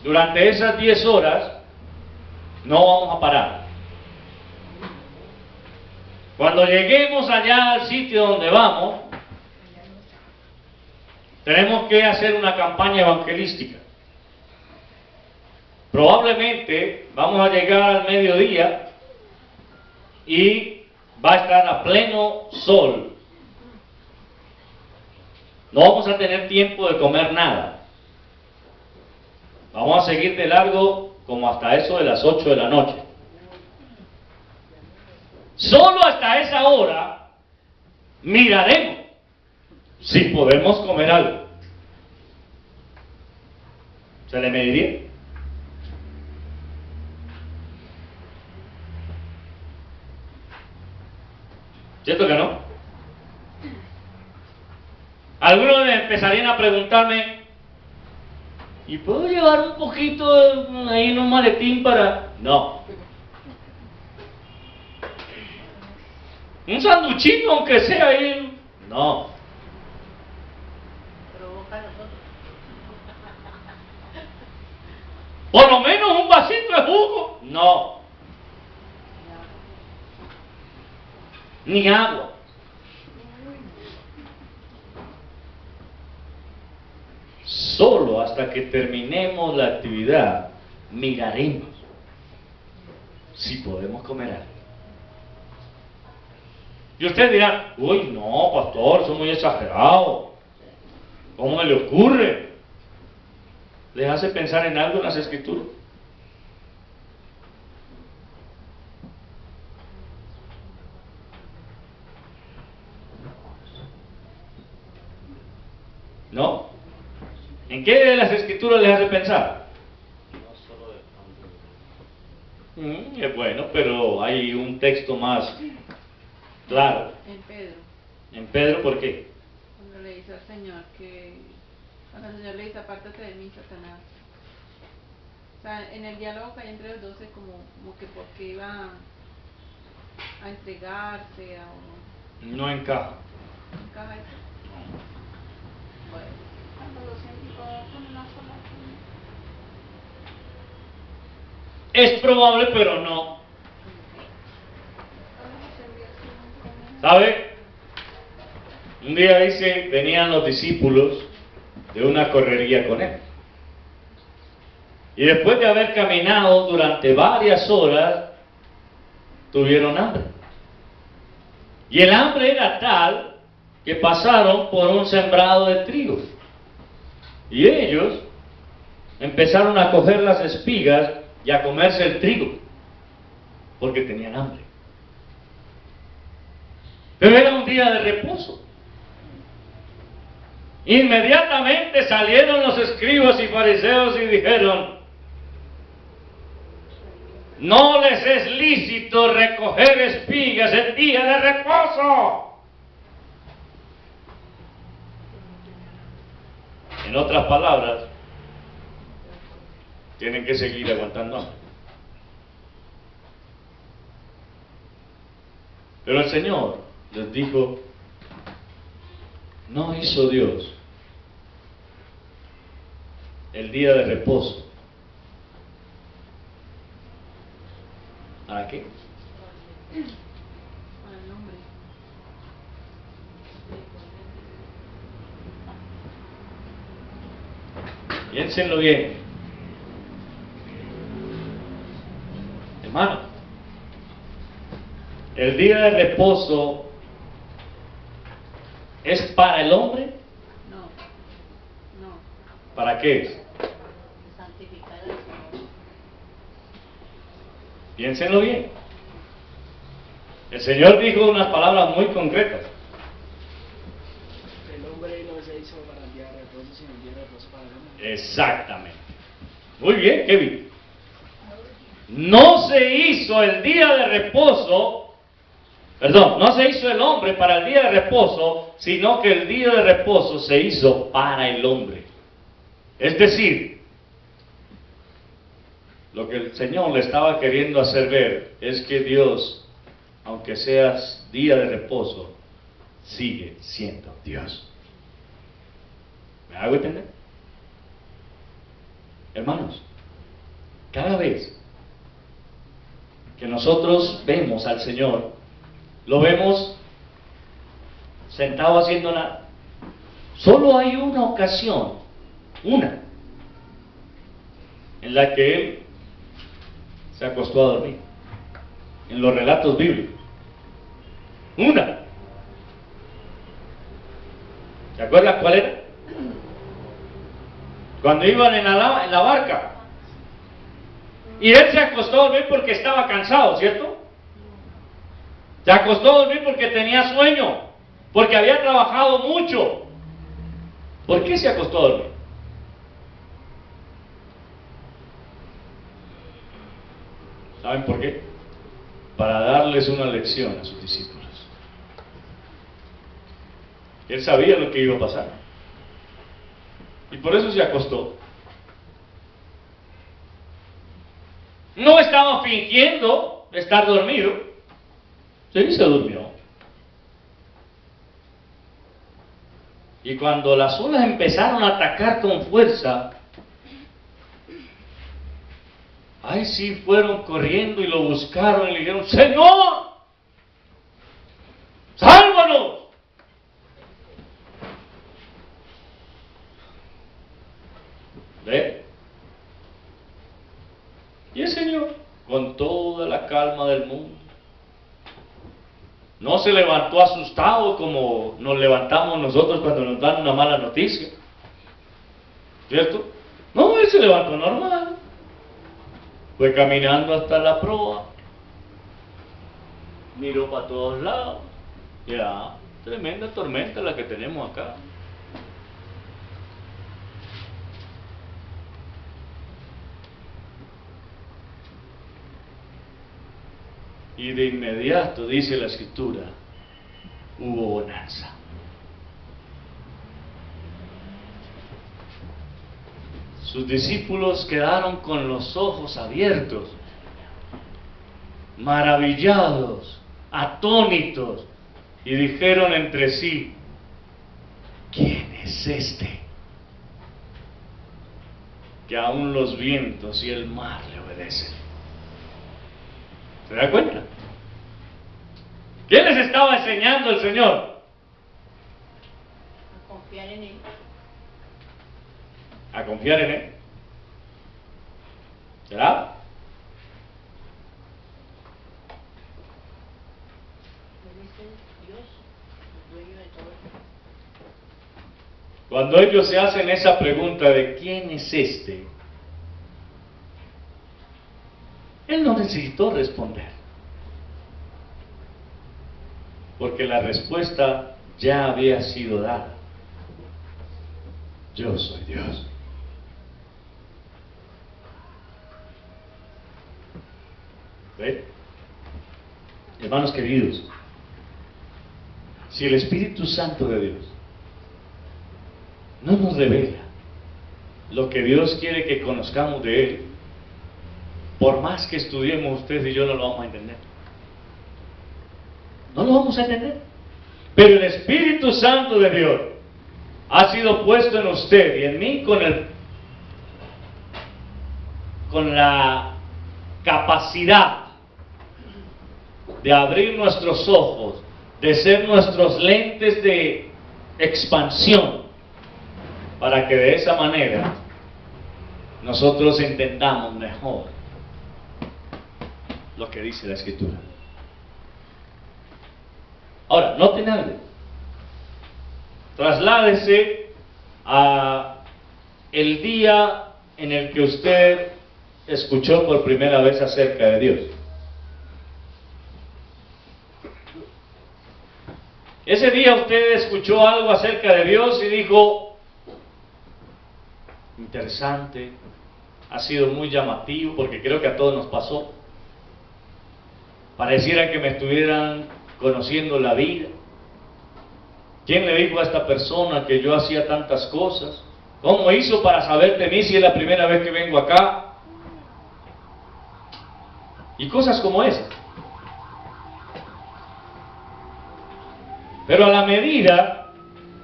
Durante esas 10 horas no vamos a parar. Cuando lleguemos allá al sitio donde vamos, tenemos que hacer una campaña evangelística. Probablemente vamos a llegar al mediodía y va a estar a pleno sol. No vamos a tener tiempo de comer nada. Vamos a seguir de largo como hasta eso de las 8 de la noche. Solo hasta esa hora miraremos si podemos comer algo. ¿Se le mediría? ¿Cierto que no? Algunos empezarían a preguntarme: ¿y puedo llevar un poquito ahí en un maletín para...? No. ¿Un sanduchito aunque sea ahí? No. Provoca a nosotros. ¿Por lo menos un vasito de jugo? No. Ni agua. Solo hasta que terminemos la actividad miraremos si podemos comer algo. Y usted dirá: uy, no, pastor, eso es muy exagerado. ¿Cómo le ocurre? ¿Les hace pensar en algo en las Escrituras? ¿No? ¿En qué de las Escrituras les hace pensar? Es bueno, pero hay un texto más claro. En Pedro, ¿En Pedro por qué? cuando le dice al Señor cuando el Señor le dice: apártate de mí, Satanás. O sea, en el diálogo que hay entre los dos es como que porque iba a entregarse No encaja. encaja eso. Bueno, Cuando los envió con una sola comida. Es probable, pero no. Cuando los envió sin comida. ¿Sabe? Un día dice, venían los discípulos de una correría con él. Y después de haber caminado durante varias horas, tuvieron hambre. Y el hambre era tal que pasaron por un sembrado de trigo. Y ellos empezaron a coger las espigas y a comerse el trigo, porque tenían hambre. Pero era un día de reposo. Inmediatamente salieron los escribas y fariseos y dijeron: no les es lícito recoger espigas el día de reposo. En otras palabras, tienen que seguir aguantando hambre. Pero el Señor les dijo: no hizo Dios el día de reposo. ¿Para qué? Para el hombre. Piénsenlo bien. Hermano, el día de reposo es para el hombre. No. ¿Para qué es? Santificar al Señor. Piénsenlo bien. El Señor dijo unas palabras muy concretas. El hombre no se hizo para el día de reposo, sino el día de reposo para el hombre. Exactamente. Muy bien, Kevin. No se hizo el día de reposo, no se hizo el hombre para el día de reposo, sino que el día de reposo se hizo para el hombre. Es decir, lo que el Señor le estaba queriendo hacer ver es que Dios, aunque seas día de reposo, sigue siendo Dios. ¿Me hago entender? Hermanos, cada vez que nosotros vemos al Señor, lo vemos sentado haciendo nada. Solo hay una ocasión, en la que Él se acostó a dormir, en los relatos bíblicos. ¿Se acuerdan cuál era? Cuando iban en la barca. Y Él se acostó a dormir porque estaba cansado, ¿cierto? Se acostó a dormir porque tenía sueño, porque había trabajado mucho. ¿Por qué se acostó a dormir? ¿Saben por qué? Para darles una lección a sus discípulos. Él sabía lo que iba a pasar. Y por eso se acostó. No estaba fingiendo estar dormido. Sí, se durmió. Y cuando las olas empezaron a atacar con fuerza, ahí sí fueron corriendo y lo buscaron y le dijeron: ¡Señor! ¡Sálvanos! ¿Ve? Y el Señor, con toda la calma del mundo, no se levantó asustado como nos levantamos nosotros cuando nos dan una mala noticia, ¿cierto? No, Él se levantó normal, fue caminando hasta la proa, miró para todos lados. Ya, tremenda tormenta la que tenemos acá. Y de inmediato, dice la Escritura, hubo bonanza. Sus discípulos quedaron con los ojos abiertos, maravillados, atónitos, y dijeron entre sí: ¿quién es este? Que aún los vientos y el mar le obedecen. ¿Se da cuenta? ¿Qué les estaba enseñando el Señor? A confiar en Él. A confiar en Él. ¿Será? Él es Dios, el dueño de todo. Cuando ellos se hacen esa pregunta de ¿quién es este?, Él no necesitó responder. Porque la respuesta ya había sido dada. Yo soy Dios. ¿Ve? Hermanos queridos, si el Espíritu Santo de Dios no nos revela lo que Dios quiere que conozcamos de Él, por más que estudiemos ustedes y yo, no lo vamos a entender. No lo vamos a entender. Pero el Espíritu Santo de Dios ha sido puesto en usted y en mí con la capacidad de abrir nuestros ojos, de ser nuestros lentes de expansión, para que de esa manera nosotros entendamos mejor lo que dice la Escritura. Ahora, noten algo. Trasládese a el día en el que usted escuchó por primera vez acerca de Dios. Ese día usted escuchó algo acerca de Dios y dijo, interesante, ha sido muy llamativo, porque creo que a todos nos pasó. Pareciera que me estuvieran conociendo la vida. ¿Quién le dijo a esta persona que yo hacía tantas cosas? ¿Cómo hizo para saber de mí si es la primera vez que vengo acá? Y cosas como esas. Pero a la medida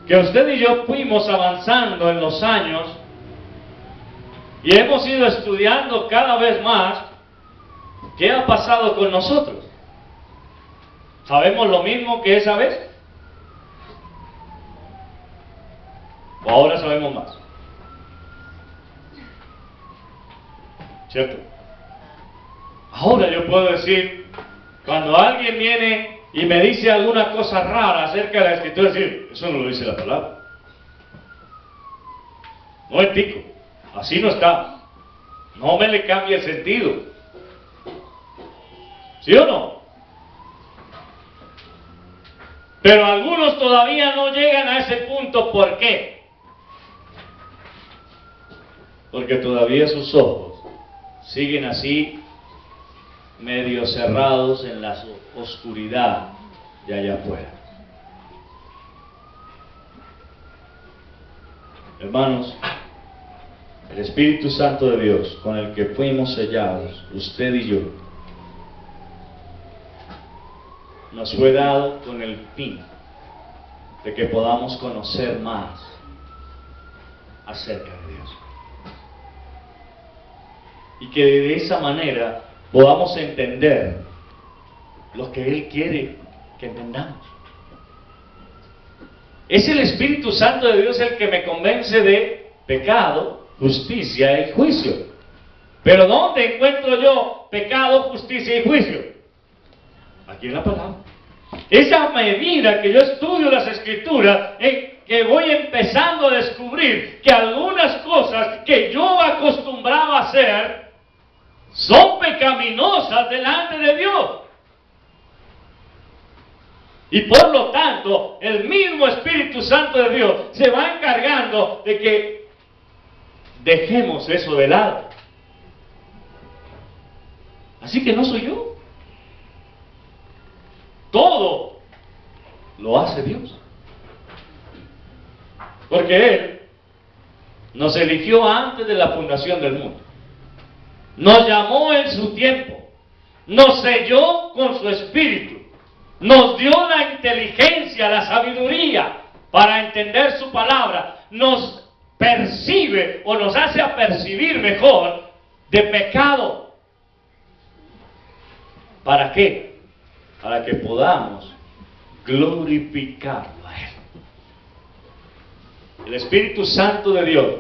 que usted y yo fuimos avanzando en los años y hemos ido estudiando cada vez más, ¿qué ha pasado con nosotros? ¿Sabemos lo mismo que esa vez? ¿O ahora sabemos más? ¿Cierto? Ahora yo puedo decir, cuando alguien viene y me dice alguna cosa rara acerca de la Escritura, decir, eso no lo dice la palabra. No es tico, así no está. No me le cambie el sentido. ¿Sí o no? Pero algunos todavía no llegan a ese punto. ¿Por qué? Porque todavía sus ojos siguen así, medio cerrados en la oscuridad de allá afuera. Hermanos, el Espíritu Santo de Dios, con el que fuimos sellados, usted y yo, nos fue dado con el fin de que podamos conocer más acerca de Dios. Y que de esa manera podamos entender lo que Él quiere que entendamos. Es el Espíritu Santo de Dios el que me convence de pecado, justicia y juicio. Pero ¿dónde encuentro yo pecado, justicia y juicio? Aquí en la palabra. Esa medida que yo estudio las Escrituras, que voy empezando a descubrir que algunas cosas que yo acostumbraba a hacer son pecaminosas delante de Dios. Y por lo tanto, el mismo Espíritu Santo de Dios se va encargando de que dejemos eso de lado. Así que no soy yo. Todo lo hace Dios. Porque Él nos eligió antes de la fundación del mundo. Nos llamó en su tiempo. Nos selló con su Espíritu. Nos dio la inteligencia, la sabiduría para entender su palabra. Nos percibe o nos hace apercibir mejor de pecado. ¿Para qué? Para que podamos glorificarlo a Él. El Espíritu Santo de Dios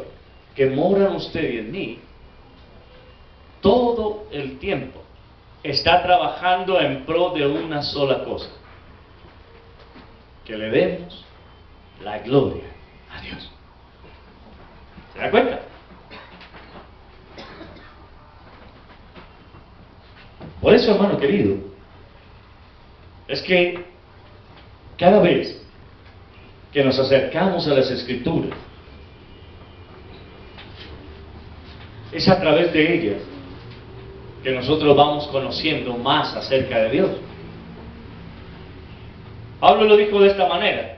que mora en usted y en mí, todo el tiempo está trabajando en pro de una sola cosa: que le demos la gloria a Dios. ¿Se da cuenta? Por eso, hermano querido, es que Cada vez que nos acercamos a las Escrituras, es a través de ellas que nosotros vamos conociendo más acerca de Dios. Pablo lo dijo de esta manera: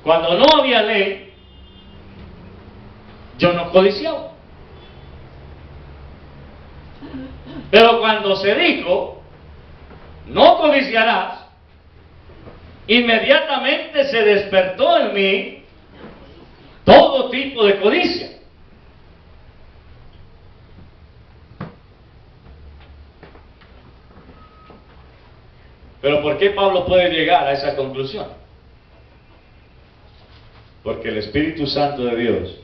cuando no había ley, yo no codiciaba. Pero cuando se dijo, no codiciarás, inmediatamente se despertó en mí todo tipo de codicia. Pero ¿por qué Pablo puede llegar a esa conclusión? Porque el Espíritu Santo de Dios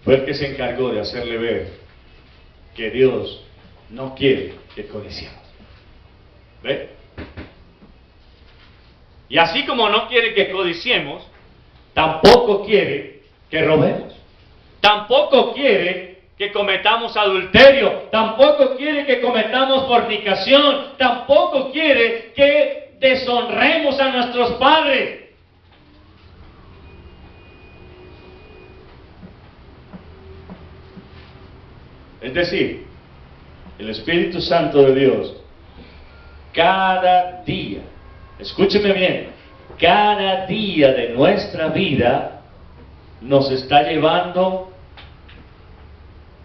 fue el que se encargó de hacerle ver que Dios no quiere que codiciemos. ¿Ve? Y así como no quiere que codiciemos, tampoco quiere que robemos. Tampoco quiere que cometamos adulterio. Tampoco quiere que cometamos fornicación. Tampoco quiere que deshonremos a nuestros padres. Es decir, el Espíritu Santo de Dios, cada día, escúcheme bien, cada día de nuestra vida nos está llevando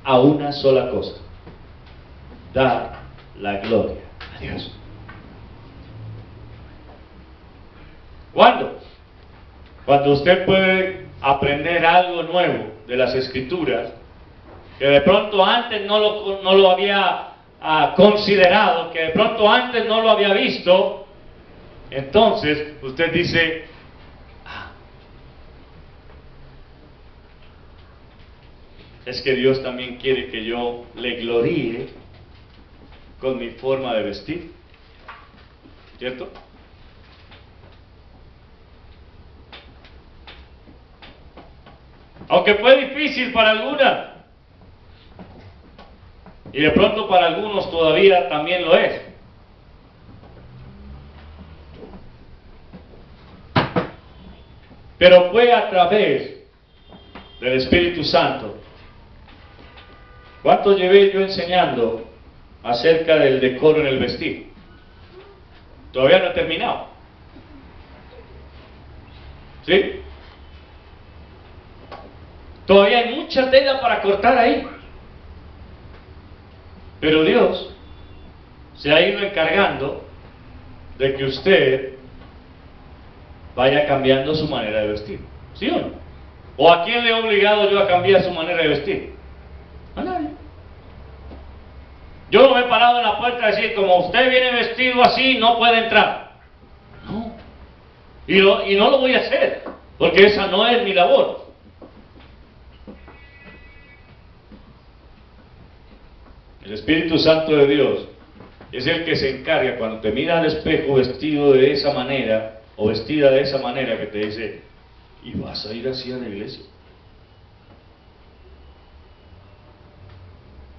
a una sola cosa: dar la gloria a Dios. ¿Cuándo? Cuando usted puede aprender algo nuevo de las Escrituras, que de pronto antes no lo había considerado, que de pronto antes no lo había visto, entonces usted dice: es que Dios también quiere que yo le gloríe con mi forma de vestir, ¿cierto? Aunque fue difícil para algunas, y de pronto para algunos todavía también lo es. Pero fue a través del Espíritu Santo. ¿Cuánto llevé yo enseñando acerca del decoro en el vestir? Todavía no he terminado. ¿Sí? Todavía hay mucha tela para cortar ahí. Pero Dios se ha ido encargando de que usted vaya cambiando su manera de vestir. ¿Sí o no? ¿O a quién le he obligado yo a cambiar su manera de vestir? A nadie. Yo no me he parado en la puerta a decir: como usted viene vestido así, no puede entrar. No. Y no lo voy a hacer, porque esa no es mi labor. El Espíritu Santo de Dios es el que se encarga, cuando te mira al espejo vestido de esa manera, o vestida de esa manera, que te dice: ¿y vas a ir así a la iglesia?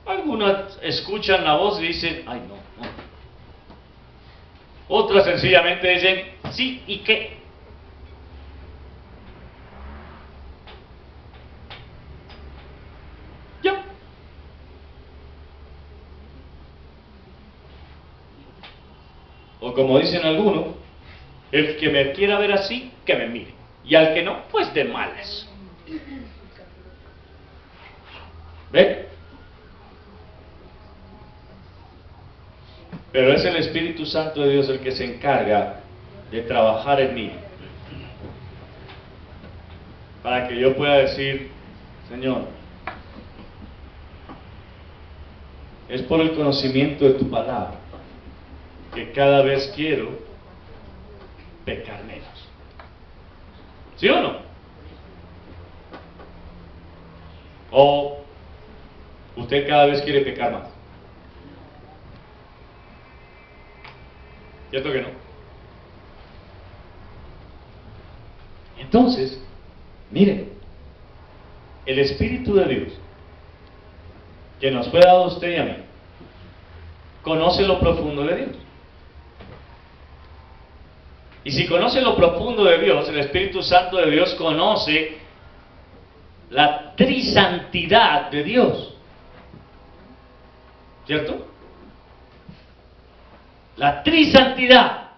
Algunas escuchan la voz y dicen: ay, no, no. Otras sencillamente dicen: sí, ¿y qué? Ya. O como dicen algunos: el que me quiera ver así, que me mire, y al que no, pues de malas. ¿Ve? Pero es el Espíritu Santo de Dios el que se encarga de trabajar en mí, para que yo pueda decir: Señor, es por el conocimiento de tu palabra que cada vez quiero pecar menos. ¿Sí o no? ¿O usted cada vez quiere pecar más? ¿Cierto que no? Entonces, miren, el Espíritu de Dios que nos fue dado a usted y a mí conoce lo profundo de Dios. Y si conoce lo profundo de Dios, el Espíritu Santo de Dios conoce la trisantidad de Dios. ¿Cierto? La trisantidad.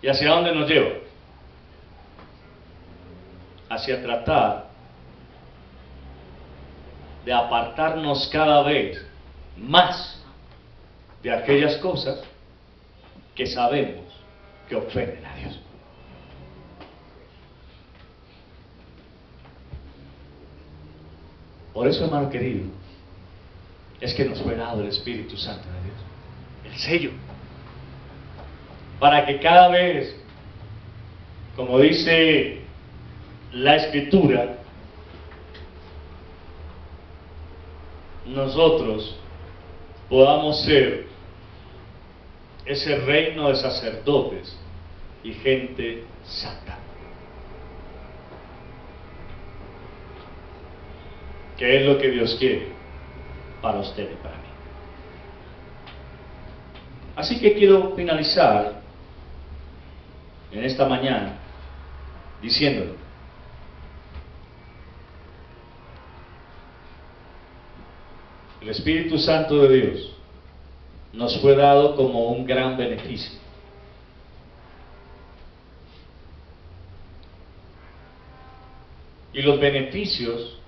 ¿Y hacia dónde nos lleva? Hacia tratar de apartarnos cada vez más de aquellas cosas que sabemos que ofenden a Dios. Por eso, hermano querido, es que nos fue dado el Espíritu Santo de Dios, el sello, para que cada vez, como dice la Escritura, nosotros podamos ser ese reino de sacerdotes y gente santa, que es lo que Dios quiere para usted y para mí. Así que quiero finalizar en esta mañana diciéndolo: el Espíritu Santo de Dios nos fue dado como un gran beneficio. Y los beneficios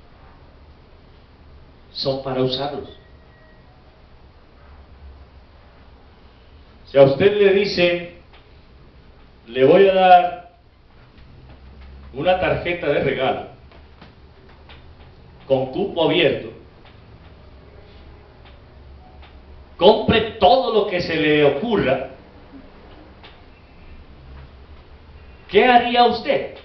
son para usarlos. Si a usted le dicen, le voy a dar una tarjeta de regalo con cupo abierto, compre todo lo que se le ocurra, ¿qué haría usted?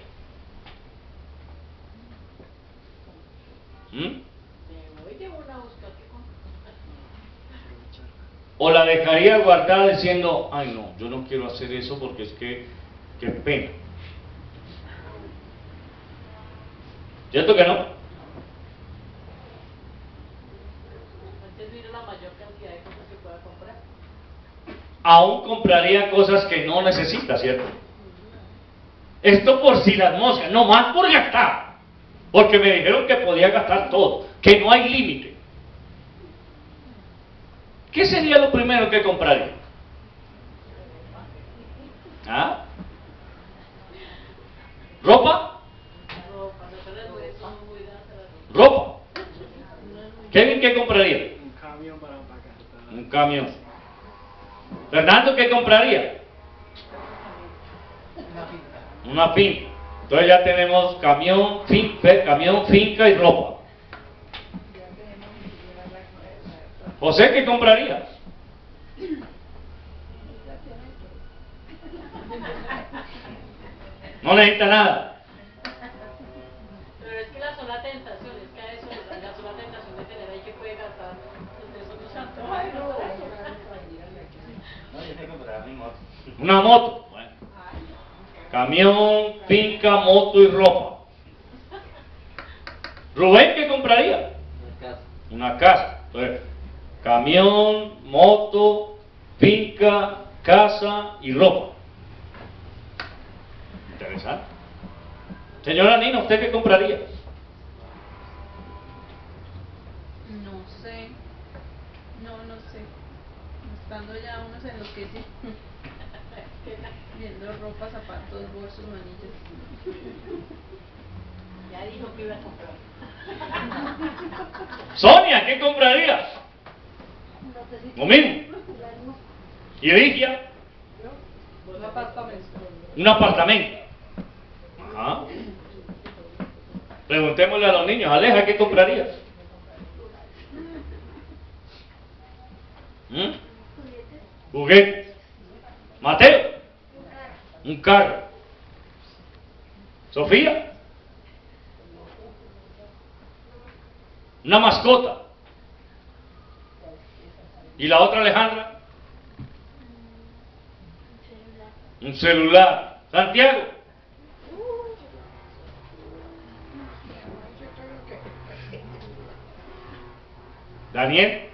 ¿O la dejaría guardada diciendo, ay no, yo no quiero hacer eso porque es que, qué pena? ¿Cierto que no? Antes mira la mayor cantidad de cosas que pueda comprar. Aún compraría cosas que no necesita, ¿cierto? Esto por si las moscas, no más por gastar, porque me dijeron que podía gastar todo, que no hay límite. ¿Qué sería lo primero que compraría? ¿Ah? ¿Ropa? ¿Ropa? Kevin, ¿qué compraría? Un camión para pagar. Un camión. Fernando, ¿qué compraría? Una finca. Entonces ya tenemos camión, finca y ropa. José, ¿qué compraría? No necesita nada. Pero es que la sola tentación, es que a eso, la sola tentación de tener ahí que puede gastar, entonces son santos. Una moto. Bueno. Camión, finca, moto y ropa. Rubén, ¿qué compraría? Una casa. Entonces, camión, moto, finca, casa y ropa. Interesante. Señora Nina, ¿usted qué compraría? No sé. No sé. Estando ya uno se enloquece. Viendo ropa, zapatos, bolsos, manillas. Ya dijo que iba a comprar. Sonia, ¿qué compraría? Lo mismo. ¿Y Ligia? Un apartamento. Un apartamento. Ajá. Preguntémosle a los niños. Aleja, ¿qué comprarías? Juguete. Mateo. Un carro. Sofía. Una mascota. ¿Y la otra, Alejandra? Un celular. Santiago. Daniel.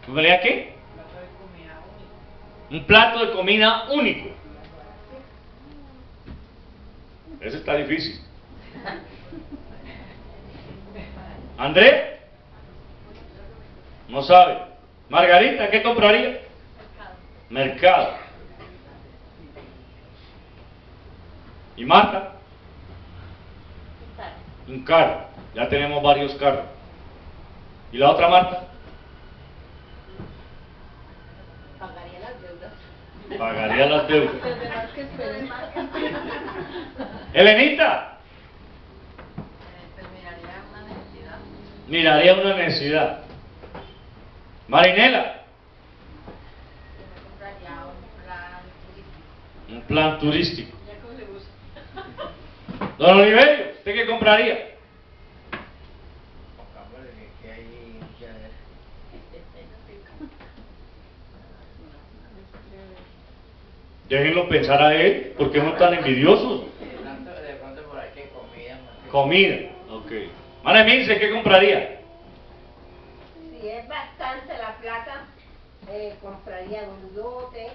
¿Comida qué? Un plato de comida único. Eso está difícil. ¿André? No sabe. Margarita, ¿qué compraría? Mercado. ¿Y Marta? Un carro. Ya tenemos varios carros. ¿Y la otra Marta? Pagaría las deudas. Pagaría las deudas. Los demás que esperen. Elenita. Terminaría una necesidad. Miraría una necesidad. Marinela. Yo me compraría un plan turístico. Un plan turístico. Ya como le gusta. Don Oliverio, ¿usted qué compraría? Déjenlo pensar a él, porque son tan envidiosos. De pronto por aquí comida. Comida, ok. Mara Emilce, ¿qué compraría? Si es bastante la plata, compraría un lote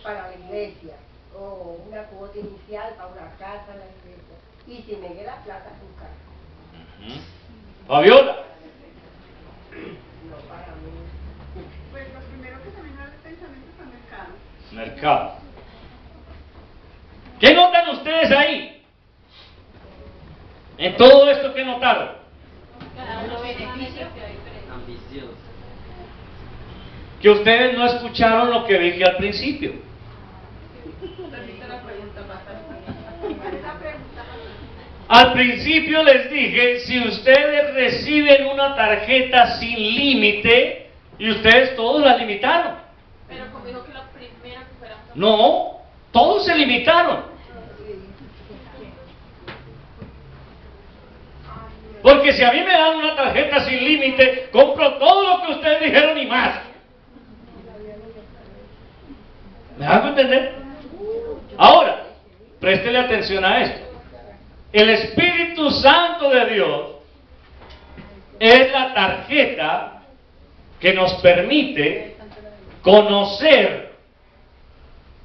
para la iglesia o una cuota inicial para una casa en la iglesia. Y si me queda plata, un carro. Fabiola. No para mí. Pues lo primero que se me vino al pensamiento fue mercado. Mercado. ¿Qué notan ustedes ahí? En todo esto, ¿qué notaron? Cada uno beneficio diferente. Ambicioso. Que ustedes no escucharon lo que dije al principio. Repito la pregunta más Al principio les dije, si ustedes reciben una tarjeta sin límite, y ustedes todos la limitaron. Pero como dijo que lo primero que fuéramos a No, todos se limitaron. Porque si a mí me dan una tarjeta sin límite, compro todo lo que ustedes dijeron y más. ¿Me hago entender? Ahora, préstele atención a esto. El Espíritu Santo de Dios es la tarjeta que nos permite conocer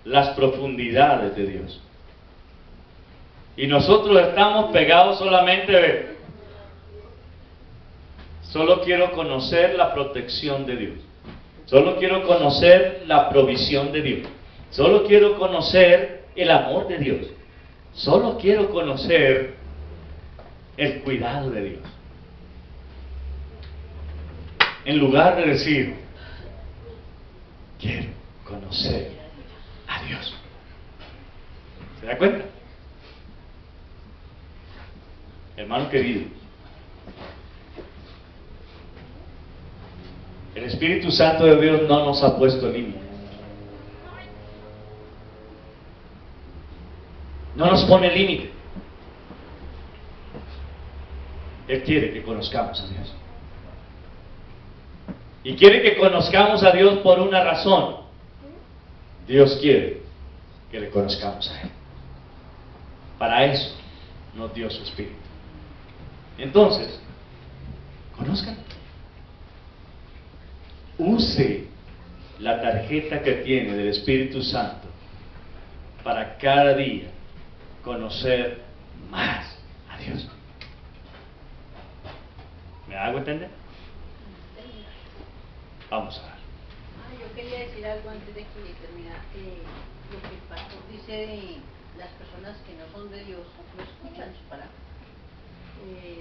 las profundidades de Dios. Y nosotros estamos pegados solamente de... Solo quiero conocer la protección de Dios. Solo quiero conocer la provisión de Dios. Solo quiero conocer el amor de Dios. Solo quiero conocer el cuidado de Dios. En lugar de decir, quiero conocer a Dios. ¿Se da cuenta? Hermano querido, el Espíritu Santo de Dios no nos ha puesto límites. No nos pone límite. Él quiere que conozcamos a Dios. Y quiere que conozcamos a Dios por una razón. Dios quiere que le conozcamos a Él. Para eso nos dio su Espíritu. Entonces, conozcan. Use la tarjeta que tiene del Espíritu Santo para cada día conocer más a Dios. ¿Me hago entender? Vamos a ver. Yo quería decir algo antes de que termine. Lo que el pastor dice de las personas que no son de Dios, no escuchan su palabra.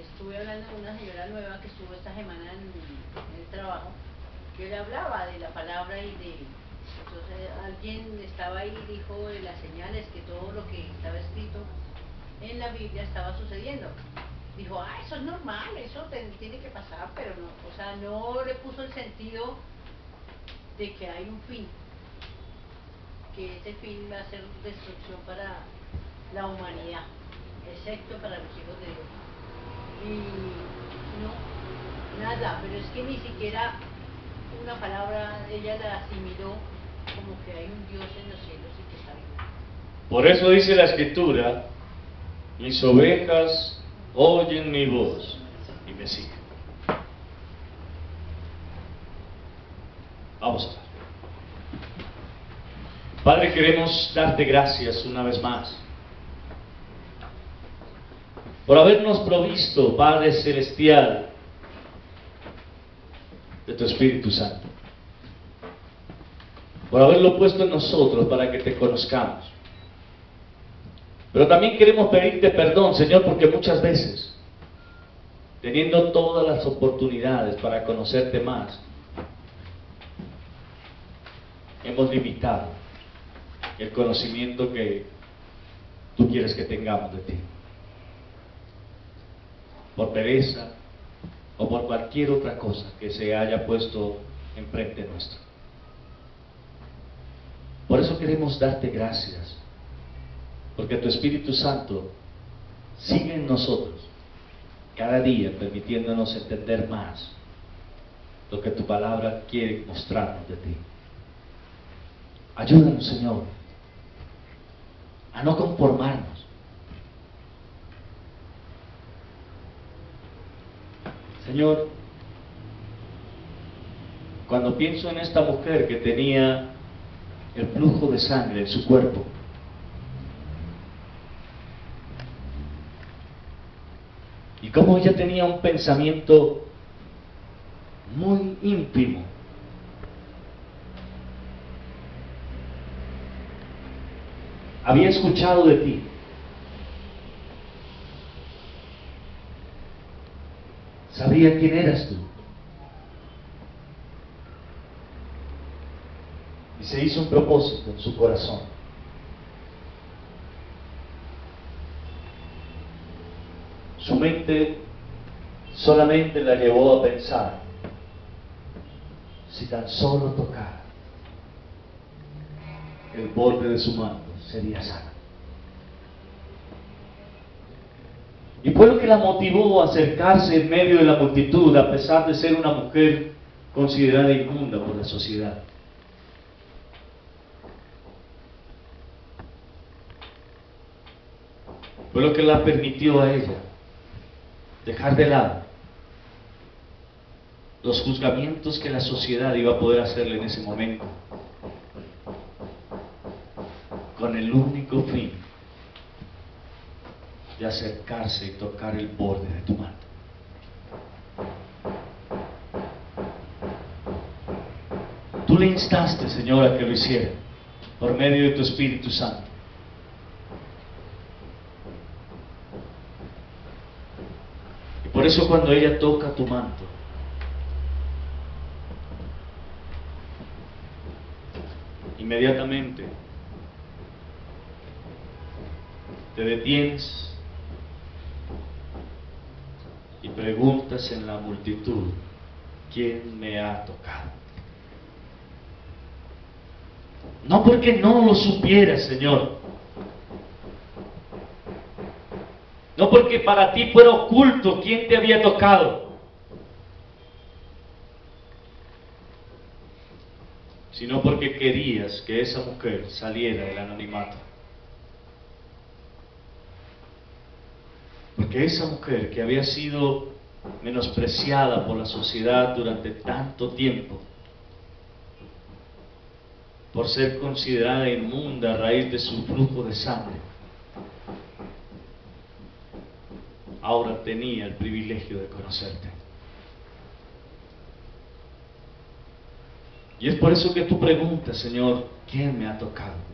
Estuve hablando con una señora nueva que estuvo esta semana en el trabajo. Yo le hablaba de la palabra y de... Entonces alguien estaba ahí y dijo de las señales que todo lo que estaba escrito en la Biblia estaba sucediendo. Dijo, eso es normal, eso tiene que pasar, pero no, o sea, no le puso el sentido de que hay un fin, que ese fin va a ser destrucción para la humanidad, excepto para los hijos de Dios. Y no, nada, pero es que ni siquiera una palabra ella la asimiló como que hay un Dios en los cielos y que está vivo. Por eso dice la Escritura, mis ovejas oyen mi voz y me siguen. Vamos a orar. Padre, queremos darte gracias una vez más por habernos provisto, Padre Celestial, de tu Espíritu Santo, por haberlo puesto en nosotros para que te conozcamos. Pero también queremos pedirte perdón, Señor, porque muchas veces, teniendo todas las oportunidades para conocerte más, hemos limitado el conocimiento que tú quieres que tengamos de ti. Por pereza o por cualquier otra cosa que se haya puesto enfrente nuestro. Por eso queremos darte gracias, porque tu Espíritu Santo sigue en nosotros cada día, permitiéndonos entender más lo que tu palabra quiere mostrarnos de ti. Ayúdanos, Señor, a no conformarnos. Señor, cuando pienso en esta mujer que tenía el flujo de sangre en su cuerpo, y cómo ella tenía un pensamiento muy íntimo, había escuchado de ti, sabía quién eras tú, y se hizo un propósito en su corazón. Su mente solamente la llevó a pensar, si tan solo tocara el borde de su manto, sería sana. Y fue lo que la motivó a acercarse en medio de la multitud, a pesar de ser una mujer considerada inmunda por la sociedad. Fue lo que la permitió a ella dejar de lado los juzgamientos que la sociedad iba a poder hacerle en ese momento, con el único fin de acercarse y tocar el borde de tu manto. Tú le instaste, Señor, a que lo hiciera por medio de tu Espíritu Santo. Y por eso cuando ella toca tu manto, inmediatamente te detienes y preguntas en la multitud, ¿quién me ha tocado? No porque no lo supieras, Señor, no porque para ti fuera oculto quién te había tocado, sino porque querías que esa mujer saliera del anonimato. Porque esa mujer que había sido menospreciada por la sociedad durante tanto tiempo, por ser considerada inmunda a raíz de su flujo de sangre, ahora tenía el privilegio de conocerte. Y es por eso que tú preguntas, Señor, ¿quién me ha tocado?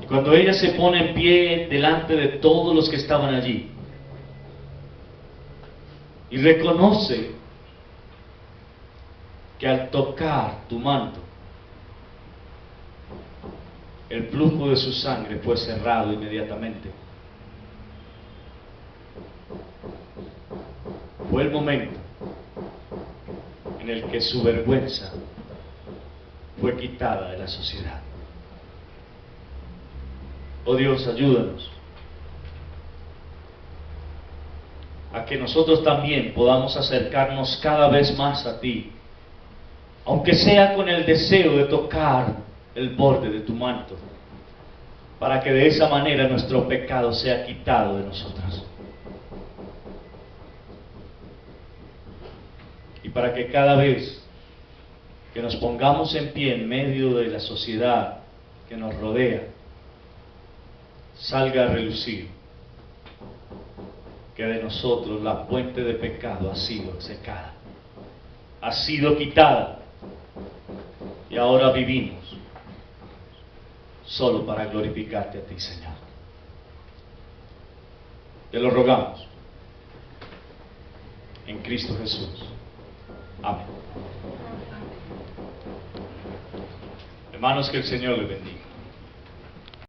Y cuando ella se pone en pie delante de todos los que estaban allí y reconoce que al tocar tu manto, el flujo de su sangre fue cerrado inmediatamente. Fue el momento en el que su vergüenza fue quitada de la sociedad. Oh Dios, ayúdanos a que nosotros también podamos acercarnos cada vez más a ti, aunque sea con el deseo de tocar el borde de tu manto, para que de esa manera nuestro pecado sea quitado de nosotros. Y para que cada vez que nos pongamos en pie en medio de la sociedad que nos rodea, salga a relucir que de nosotros la fuente de pecado ha sido secada, ha sido quitada, y ahora vivimos solo para glorificarte a ti, Señor. Te lo rogamos en Cristo Jesús. Amén. Hermanos, que el Señor les bendiga.